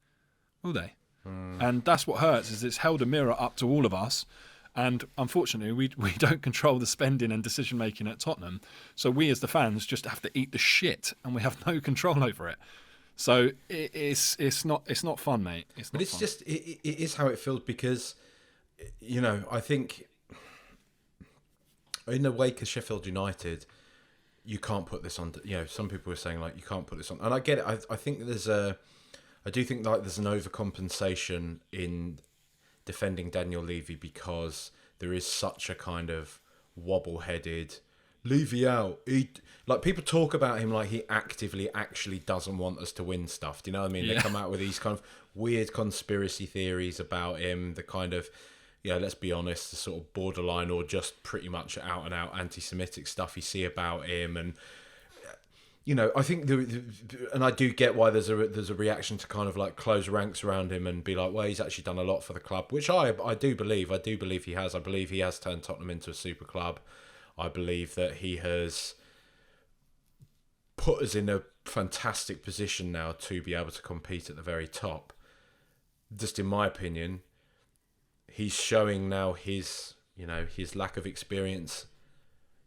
will they? And that's what hurts, is it's held a mirror up to all of us. And unfortunately, we don't control the spending and decision making at Tottenham. So we as the fans just have to eat the shit, and we have no control over it. So it's not fun, mate. It's not but it's fun. just it is how it feels, because I think in the wake of Sheffield United, you can't put this on. Some people are saying like you can't put this on, and I get it. I think I do think like there's an overcompensation in defending Daniel Levy, because there is such a kind of wobble-headed Levy out. People talk about him like he actively actually doesn't want us to win stuff. Do you know what I mean? Yeah. They come out with these kind of weird conspiracy theories about him, the kind of, let's be honest, the sort of borderline or just pretty much out and out anti-Semitic stuff you see about him. And I think and I do get why there's a reaction to kind of like close ranks around him and be like, well, he's actually done a lot for the club, which I do believe. I do believe he has. I believe he has turned Tottenham into a super club. I believe that he has put us in a fantastic position now to be able to compete at the very top. Just in my opinion, he's showing now his lack of experience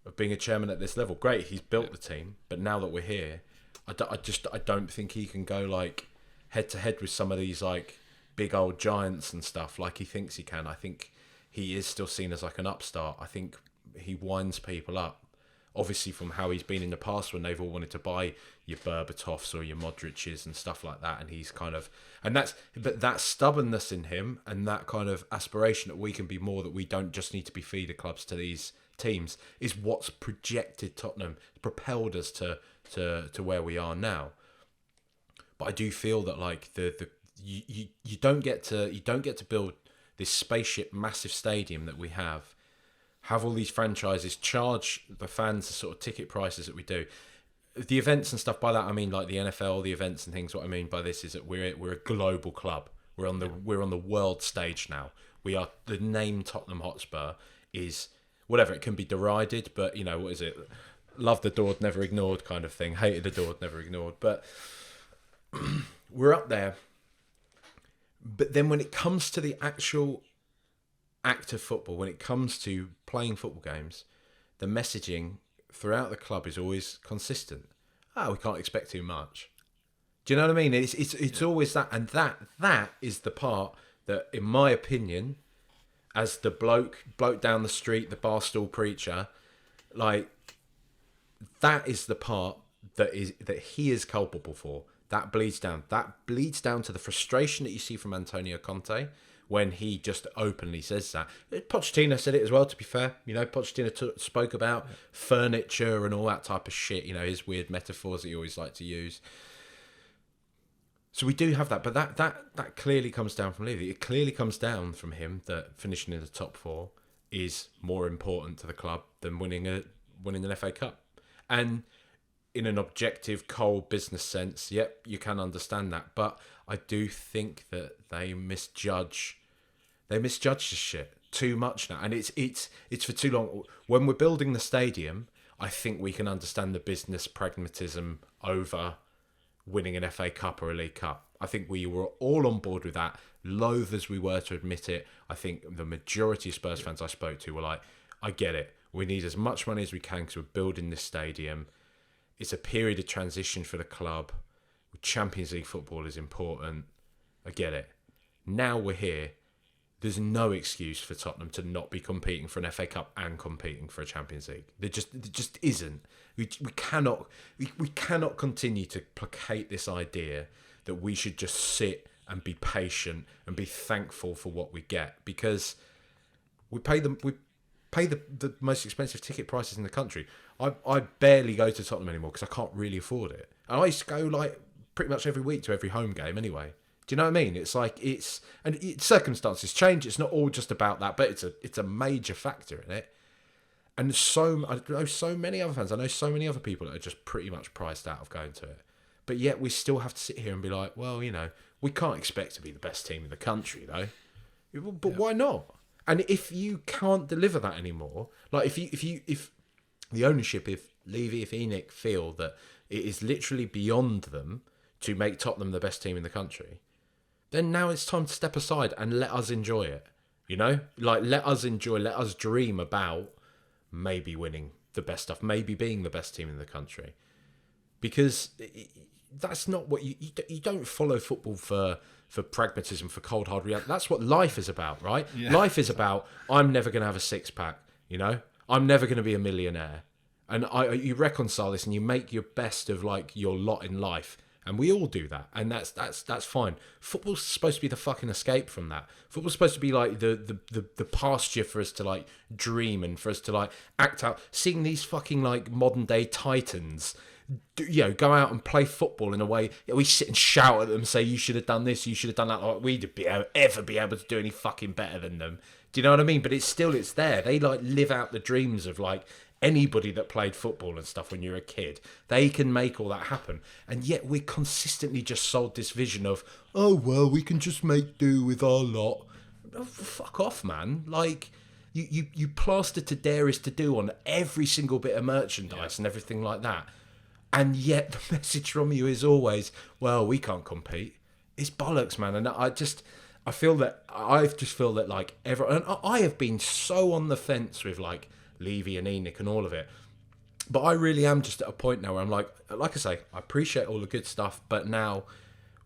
of being a chairman at this level. Great, he's built the team, but now that we're here, I don't think he can go like head to head with some of these like big old giants and stuff like he thinks he can. I think he is still seen as like an upstart. I think he winds people up. Obviously, from how he's been in the past when they've all wanted to buy your Berbatovs or your Modric's and stuff like that, and he's kind of, but that stubbornness in him and that kind of aspiration that we can be more, that we don't just need to be feeder clubs to these teams, is what's projected Tottenham, propelled us to where we are now. But I do feel that like you don't get to build this spaceship massive stadium that we have all these franchises, charge the fans the sort of ticket prices that we do. The events and stuff, by that I mean like the NFL, the events and things. What I mean by this is that we're a global club. We're on the world stage now. We are, the name Tottenham Hotspur is whatever, it can be derided, but you know, what is it? Loved adored, never ignored kind of thing. Hated, adored, never ignored. But we're up there. But then when it comes to the actual act of football, when it comes to playing football games, the messaging throughout the club is always consistent. We can't expect too much. Do you know what I mean? It's always that, and that is the part that, in my opinion, as the bloke down the street, the barstool preacher, like, that is the part that he is culpable for. That bleeds down. That bleeds down to the frustration that you see from Antonio Conte when he just openly says that. Pochettino said it as well, to be fair. You know, Pochettino spoke about furniture and all that type of shit, you know, his weird metaphors that he always liked to use. So we do have that, but that clearly comes down from Levy. It clearly comes down from him that finishing in the top four is more important to the club than winning an FA Cup. And in an objective, cold business sense, yep, you can understand that. But I do think that they misjudge this shit too much now. And it's for too long. When we're building the stadium, I think we can understand the business pragmatism over winning an FA Cup or a League Cup. I think we were all on board with that, loath as we were to admit it. I think the majority of Spurs fans I spoke to were like, I get it. We need as much money as we can because we're building this stadium. It's a period of transition for the club. Champions League football is important. I get it. Now we're here. There's no excuse for Tottenham to not be competing for an FA Cup and competing for a Champions League. There just isn't. We cannot continue to placate this idea that we should just sit and be patient and be thankful for what we get, because we pay the most expensive ticket prices in the country. I barely go to Tottenham anymore because I can't really afford it. And I used to go like pretty much every week to every home game anyway. Do you know what I mean? It's like circumstances change. It's not all just about that, but it's a major factor in it. And I know so many other fans. I know so many other people that are just pretty much priced out of going to it. But yet we still have to sit here and be like, well, you know, we can't expect to be the best team in the country, though. But why not? And if you can't deliver that anymore, like if the ownership, if Levy, if ENIC feel that it is literally beyond them to make Tottenham the best team in the country, then now it's time to step aside and let us enjoy it. You know, like let us dream about maybe winning the best stuff, maybe being the best team in the country, because that's not what you don't follow football for pragmatism, for cold hard reality. That's what life is about, right? Yeah. Life is about, I'm never going to have a six pack, you know, I'm never going to be a millionaire, and you reconcile this and you make your best of like your lot in life. And we all do that, and that's fine. Football's supposed to be the fucking escape from that. Football's supposed to be like the pasture for us to like dream and for us to like act out. Seeing these fucking like modern day titans, you know, go out and play football in a way. We sit and shout at them, say you should have done this, you should have done that. Like we'd ever be able to do any fucking better than them. Do you know what I mean? But it's there. They like live out the dreams of like anybody that played football and stuff when you're a kid. They can make all that happen. And yet we're consistently just sold this vision of, oh, well, we can just make do with our lot. Oh, fuck off, man. Like, you plaster to dare is to do on every single bit of merchandise and everything like that. And yet the message from you is always, well, we can't compete. It's bollocks, man. And I just feel that like everyone, and I have been so on the fence with like Levy and ENIC and all of it. But I really am just at a point now where I'm like I say, I appreciate all the good stuff, but now,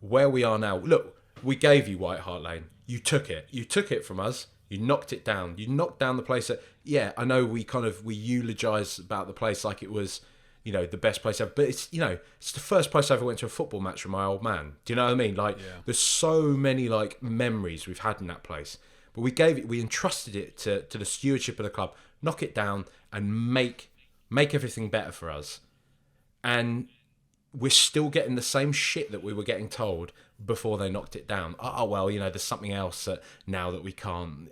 where we are now, look, we gave you White Hart Lane. You took it. You took it from us. You knocked it down. You knocked down the place that, yeah, I know we eulogise about the place like it was, the best place ever. But it's, it's the first place I ever went to a football match with my old man. Do you know what I mean? Like, there's so many, like, memories we've had in that place. But we entrusted it to the stewardship of the club, knock it down and make everything better for us. And we're still getting the same shit that we were getting told before they knocked it down. Oh, well, there's something else now that we can't,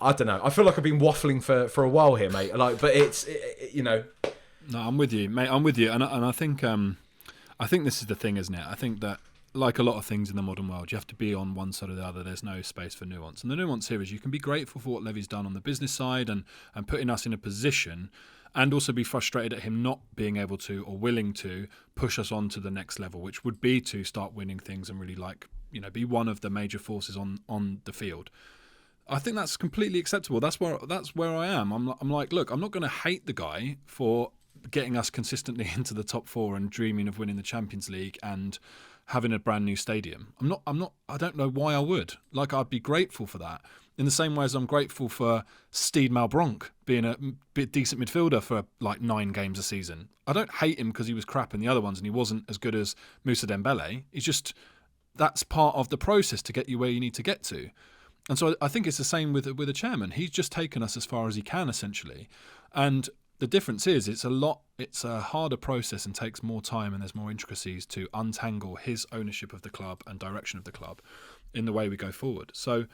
I don't know. I feel like I've been waffling for a while here, mate. Like, but it's. No, I'm with you, mate. I'm with you. And I think this is the thing, isn't it? I think that, like a lot of things in the modern world, you have to be on one side or the other. There's no space for nuance. And the nuance here is you can be grateful for what Levy's done on the business side and putting us in a position, and also be frustrated at him not being able to or willing to push us on to the next level, which would be to start winning things and really, like, be one of the major forces on the field. I think that's completely acceptable. That's where I am. I'm like, look, I'm not going to hate the guy for getting us consistently into the top four and dreaming of winning the Champions League and having a brand new stadium. I don't know why I would. Like, I'd be grateful for that. In the same way as I'm grateful for Steed Malbronk being a decent midfielder for like 9 games a season. I don't hate him because he was crap in the other ones and he wasn't as good as Moussa Dembele. It's just, that's part of the process to get you where you need to get to. And so I think it's the same with the chairman. He's just taken us as far as he can, essentially. And the difference is it's a harder process and takes more time, and there's more intricacies to untangle his ownership of the club and direction of the club in the way we go forward. So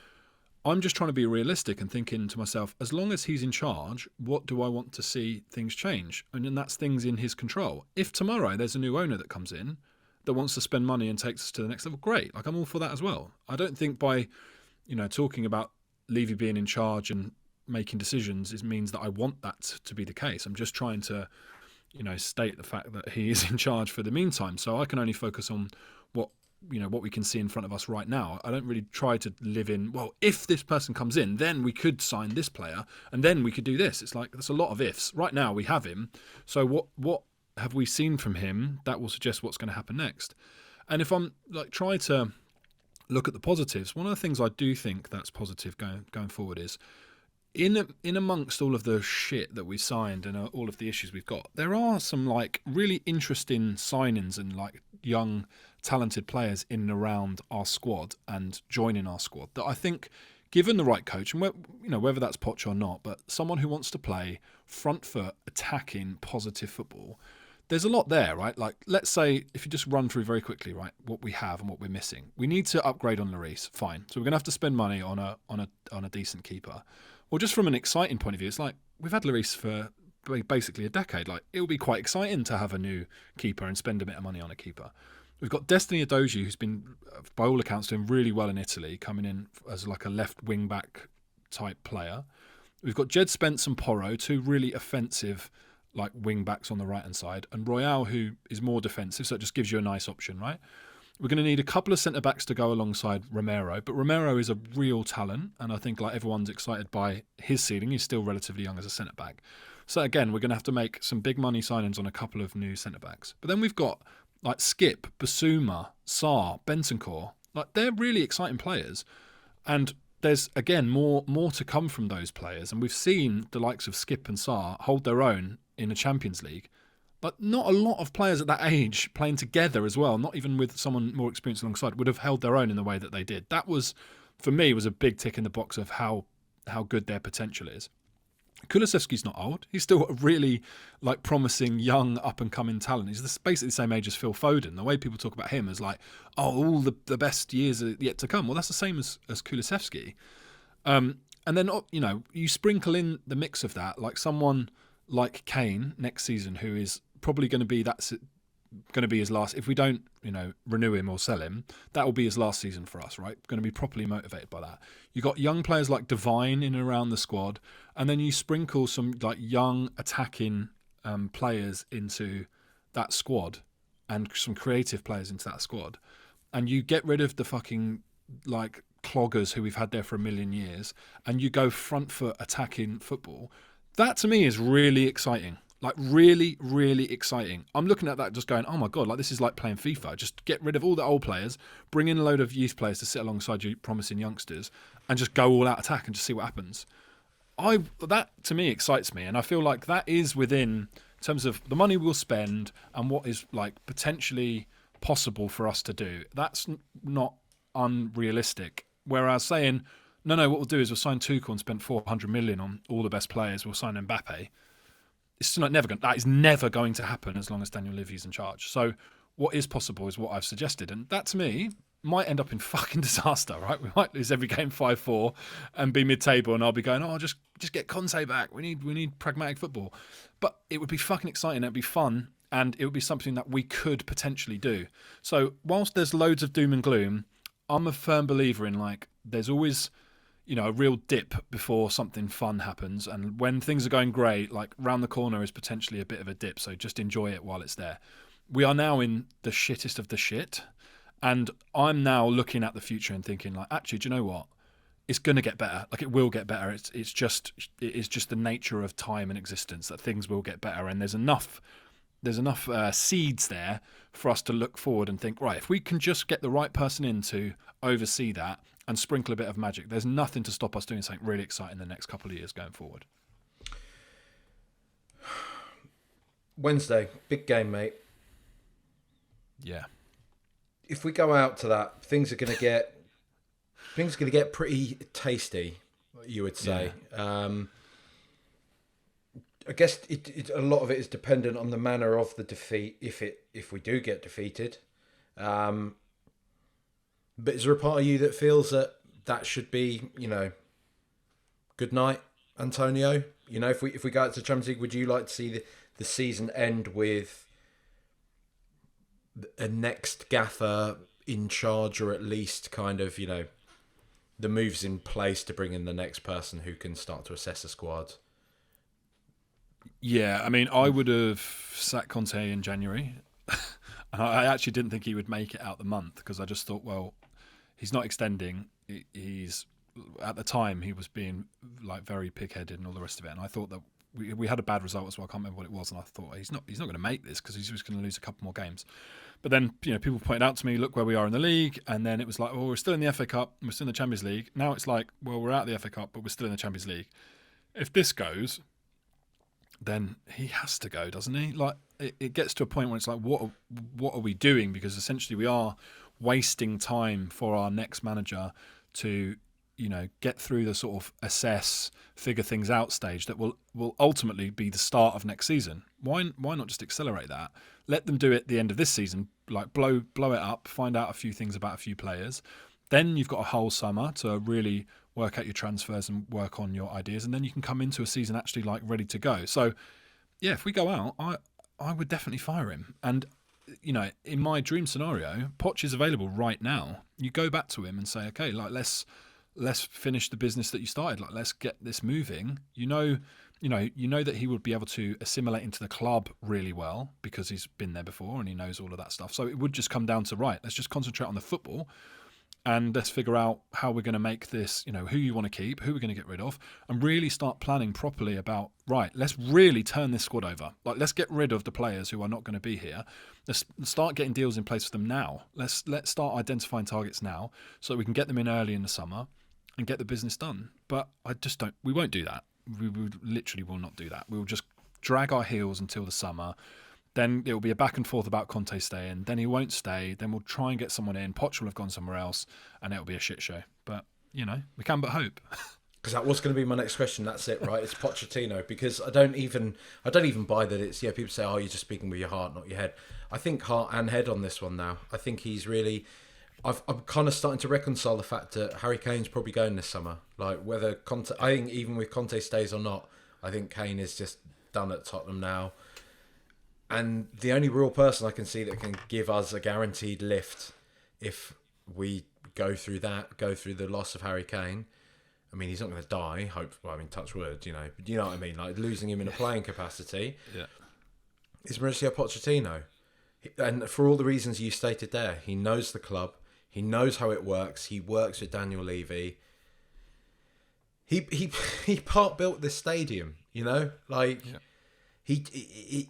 I'm just trying to be realistic and thinking to myself, as long as he's in charge, what do I want to see things change? And then that's things in his control. If tomorrow there's a new owner that comes in that wants to spend money and takes us to the next level, great. Like, I'm all for that as well. I don't think by, talking about Levy being in charge and making decisions, it means that I want that to be the case. I'm just trying to, state the fact that he is in charge for the meantime. So I can only focus on what we can see in front of us right now. I don't really try to live in, well, if this person comes in, then we could sign this player and then we could do this. It's like, there's a lot of ifs. Right now we have him. So what have we seen from him that will suggest what's going to happen next? And if I'm like try to look at the positives, one of the things I do think that's positive going forward is in amongst all of the shit that we signed and all of the issues we've got, there are some like really interesting signings and like young talented players in and around our squad and joining our squad that I think, given the right coach, and whether that's Poch or not, but someone who wants to play front foot, attacking, positive football, there's a lot there, right? Like, let's say, if you just run through very quickly, right, what we have and what we're missing. We need to upgrade on Lloris, fine. So we're going to have to spend money on a decent keeper. Well, just from an exciting point of view, it's like, we've had Lloris for basically a decade. Like, it will be quite exciting to have a new keeper and spend a bit of money on a keeper. We've got Destiny Udogie, who's been, by all accounts, doing really well in Italy, coming in as like a left wing-back type player. We've got Jed Spence and Porro, 2 really offensive like wing-backs on the right-hand side, and Royale, who is more defensive, so it just gives you a nice option, right? We're going to need a couple of centre-backs to go alongside Romero, but Romero is a real talent, and I think like everyone's excited by his ceiling. He's still relatively young as a centre-back. So again, we're going to have to make some big money signings on a couple of new centre-backs. But then we've got like Skip, Basuma, Sarr, Bentancur. Like, they're really exciting players. And there's, again, more to come from those players. And we've seen the likes of Skip and Sarr hold their own in the Champions League. But not a lot of players at that age playing together as well, not even with someone more experienced alongside, would have held their own in the way that they did. That was, for me, was a big tick in the box of how good their potential is. Kulusevski's not old. He's still a really like promising young up-and-coming talent. He's basically the same age as Phil Foden. The way people talk about him is like, oh, all the best years are yet to come. Well, that's the same as Kulusevski. And then, you sprinkle in the mix of that, like someone like Kane next season, who is probably going to be his last. If we don't, renew him or sell him, that will be his last season for us, right? Going to be properly motivated by that. You got young players like Devine in and around the squad, and then you sprinkle some like young attacking players into that squad, and some creative players into that squad, and you get rid of the fucking like cloggers who we've had there for a million years, and you go front foot attacking football. That to me is really exciting. Like really, really exciting. I'm looking at that just going, oh my God, like this is like playing FIFA. Just get rid of all the old players, bring in a load of youth players to sit alongside you promising youngsters and just go all out attack and just see what happens. That to me excites me, and I feel like that is within terms of the money we'll spend and what is like potentially possible for us to do. That's not unrealistic. Whereas saying, no, what we'll do is we'll sign Tuchel and spend 400 million on all the best players. We'll sign Mbappe. It's not that is never going to happen as long as Daniel Levy's in charge. So what is possible is what I've suggested, and that to me might end up in fucking disaster, right? We might lose every game 5-4 and be mid-table, and I'll be going, just get Conte back. We need pragmatic football. But it would be fucking exciting. It'd be fun, and it would be something that we could potentially do. So whilst there's loads of doom and gloom, I'm a firm believer in like there's always, a real dip before something fun happens, and when things are going great, like round the corner is potentially a bit of a dip. So just enjoy it while it's there. We are now in the shittest of the shit. And I'm now looking at the future and thinking, like, actually, do you know what? It's going to get better. Like, it will get better. It is just the nature of time and existence that things will get better. And there's enough seeds there for us to look forward and think, right, if we can just get the right person in to oversee that and sprinkle a bit of magic, there's nothing to stop us doing something really exciting the next couple of years going forward. Wednesday, big game, mate. Yeah. If we go out to that, things are going to get pretty tasty, you would say. Yeah. I guess a lot of it is dependent on the manner of the defeat. If we do get defeated, but is there a part of you that feels that should be, good night, Antonio? If we go out to Champions League, would you like to see the season end with a next gaffer in charge, or at least kind of, the moves in place to bring in the next person who can start to assess the squad? Yeah, I mean, I would have sacked Conte in January. And I actually didn't think he would make it out the month because I just thought, well, he's not extending. He's at the time he was being like very pig-headed and all the rest of it. And I thought that we had a bad result as well. I can't remember what it was, and I thought he's not going to make this because he's just going to lose a couple more games. But then people pointed out to me, look where we are in the league, and then it was like, well, we're still in the FA Cup, we're still in the Champions League. Now it's like, well, we're out of the FA Cup, but we're still in the Champions League. If this goes, then he has to go, doesn't he? Like it gets to a point where it's like, what are we doing? Because essentially we are wasting time for our next manager to get through the sort of assess, figure things out stage that will ultimately be the start of next season. Why not just accelerate that? Let them do it at the end of this season, like blow it up, find out a few things about a few players. Then you've got a whole summer to really work out your transfers and work on your ideas, and then you can come into a season actually like ready to go. So, yeah, if we go out, I would definitely fire him. And in my dream scenario, Poch is available right now. You go back to him and say, okay, like let's finish the business that you started. Like let's get this moving. You know that he would be able to assimilate into the club really well because he's been there before and he knows all of that stuff. So it would just come down to, right, let's just concentrate on the football and let's figure out how we're going to make this, who you want to keep, who we're going to get rid of, and really start planning properly about, right, let's really turn this squad over. Like, let's get rid of the players who are not going to be here. Let's start getting deals in place for them now. Let's start identifying targets now so that we can get them in early in the summer and get the business done. But we won't do that. We literally will not do that. We will just drag our heels until the summer. Then it will be a back and forth about Conte staying. Then he won't stay. Then we'll try and get someone in. Poch will have gone somewhere else, and it'll be a shit show. But, we can but hope. Because that was going to be my next question. That's it, right? It's Pochettino. Because I don't even buy that it's, people say, oh, you're just speaking with your heart, not your head. I think heart and head on this one now. I think he's really... I'm kind of starting to reconcile the fact that Harry Kane's probably going this summer. Like, whether Conte... I think even with Conte stays or not, I think Kane is just done at Tottenham now. And the only real person I can see that can give us a guaranteed lift if we go through the loss of Harry Kane. I mean, he's not going to die, touch wood, But you know what I mean? Like, losing him in a playing capacity. Yeah. Is Mauricio Pochettino. And for all the reasons you stated there, he knows the club. He knows how it works. He works with Daniel Levy. He part built this stadium. You know, like it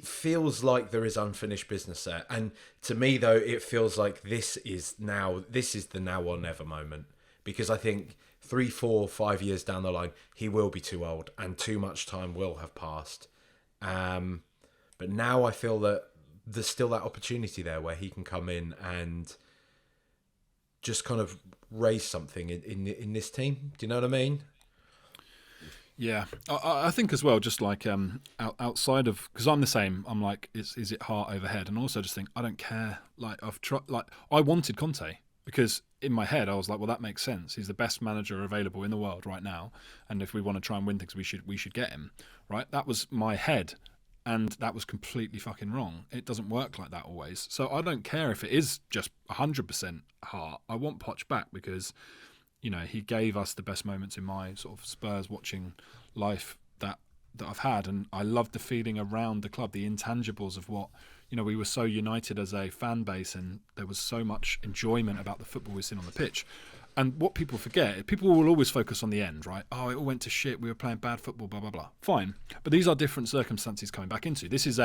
feels like there is unfinished business there. And to me, though, it feels like this is the now or never moment, because I think 3, 4, 5 years down the line, he will be too old and too much time will have passed. But now I feel that there's still that opportunity there where he can come in and just kind of raise something in this team. Do you know what I mean? Yeah, I think as well, just like outside of, because I'm the same. I'm like, is it heart over head? And also just think, I don't care. Like I wanted Conte because in my head I was like, well, that makes sense. He's the best manager available in the world right now, and if we want to try and win things, we should get him. Right? That was my head, and that was completely fucking wrong. It doesn't work like that always. So I don't care if it is just 100% heart. I want Poch back because, you know, he gave us the best moments in my sort of Spurs watching life that I've had, and I loved the feeling around the club, the intangibles of what, you know, we were so united as a fan base, and there was so much enjoyment about the football we seen on the pitch. And what people forget, people will always focus on the end, right? Oh, it all went to shit, we were playing bad football, blah, blah, blah. Fine. But these are different circumstances coming back into. This is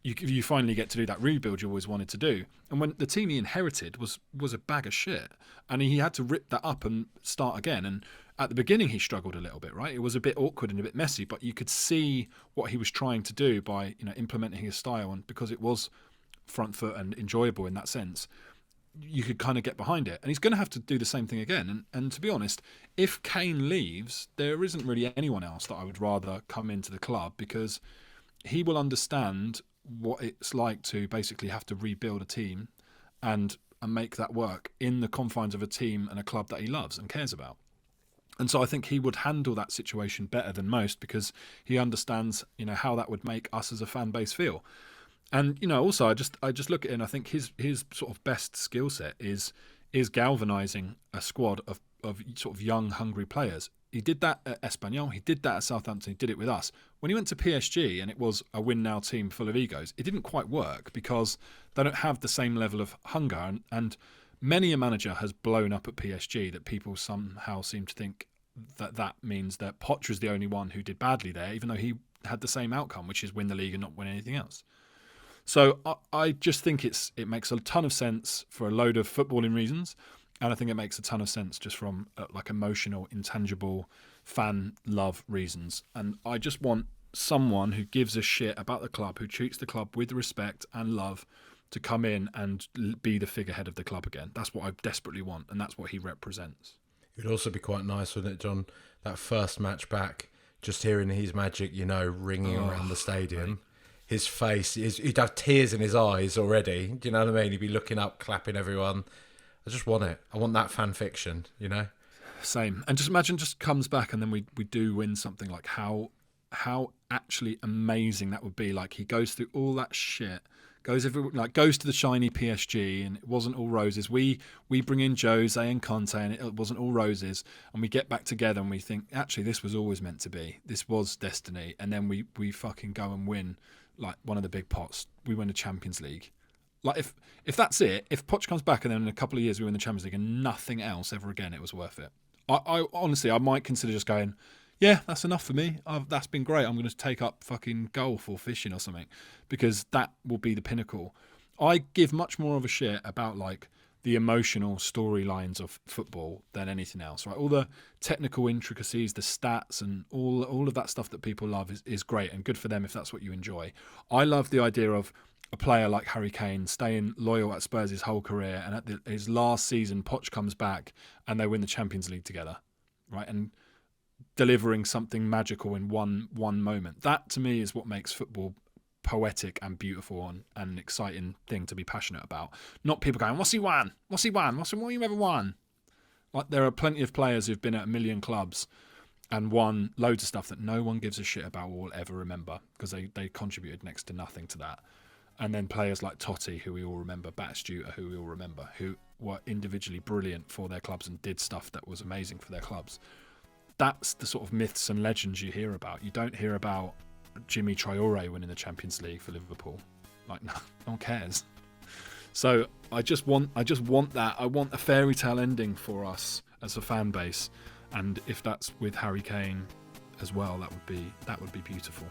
you finally get to do that rebuild you always wanted to do. And when the team he inherited was a bag of shit, and he had to rip that up and start again. And at the beginning he struggled a little bit, right? It was a bit awkward and a bit messy, but you could see what he was trying to do by, you know, implementing his style, and because it was front foot and enjoyable in that sense, you could kind of get behind it. And he's going to have to do the same thing again. And to be honest, if Kane leaves, there isn't really anyone else that I would rather come into the club, because he will understand what it's like to basically have to rebuild a team and make that work in the confines of a team and a club that he loves and cares about. And so I think he would handle that situation better than most, because he understands, you know, how that would make us as a fan base feel. And, you know, also I just look at it and I think his sort of best skill set is galvanising a squad of sort of young, hungry players. He did that at Espanyol, he did that at Southampton, he did it with us. When he went to PSG and it was a win-now team full of egos, it didn't quite work because they don't have the same level of hunger. And many a manager has blown up at PSG that people somehow seem to think that means that Poch was the only one who did badly there, even though he had the same outcome, which is win the league and not win anything else. So I just think it makes a ton of sense for a load of footballing reasons, and I think it makes a ton of sense just from like emotional, intangible fan love reasons. And I just want someone who gives a shit about the club, who treats the club with respect and love, to come in and be the figurehead of the club again. That's what I desperately want, and that's what he represents. It would also be quite nice, wouldn't it, John? That first match back, just hearing his magic, you know, ringing around the stadium. Right. His face, he'd have tears in his eyes already. Do you know what I mean? He'd be looking up, clapping everyone. I just want it. I want that fan fiction, you know? Same. And just imagine just comes back and then we do win something. Like how actually amazing that would be. Like he goes through all that shit, goes to the shiny PSG, and it wasn't all roses. We bring in Jose and Conte, and it wasn't all roses. And we get back together and we think, actually, this was always meant to be. This was destiny. And then we fucking go and win like one of the big pots. We win the Champions League. Like if that's it, if Poch comes back and then in a couple of years we win the Champions League and nothing else ever again, it was worth it. I honestly, I might consider just going, yeah, that's enough for me. That's been great. I'm going to take up fucking golf or fishing or something, because that will be the pinnacle. I give much more of a shit about like the emotional storylines of football than anything else, right? All the technical intricacies, the stats, and all of that stuff that people love is great and good for them if that's what you enjoy. I love the idea of a player like Harry Kane staying loyal at Spurs his whole career, and at his last season, Poch comes back and they win the Champions League together, right? And delivering something magical in one moment. That to me is what makes football poetic and beautiful and an exciting thing to be passionate about. Not people going, what's he won? What you ever won? Like there are plenty of players who've been at a million clubs and won loads of stuff that no one gives a shit about or will ever remember, because they contributed next to nothing to that. And then players like Totti, who we all remember, Batistuta, who we all remember, who were individually brilliant for their clubs and did stuff that was amazing for their clubs. That's the sort of myths and legends you hear about. You don't hear about Jimmy Traore winning the Champions League for Liverpool. Like, no one cares. So I just want that. I want a fairy tale ending for us as a fan base. And if that's with Harry Kane as well, that would be beautiful.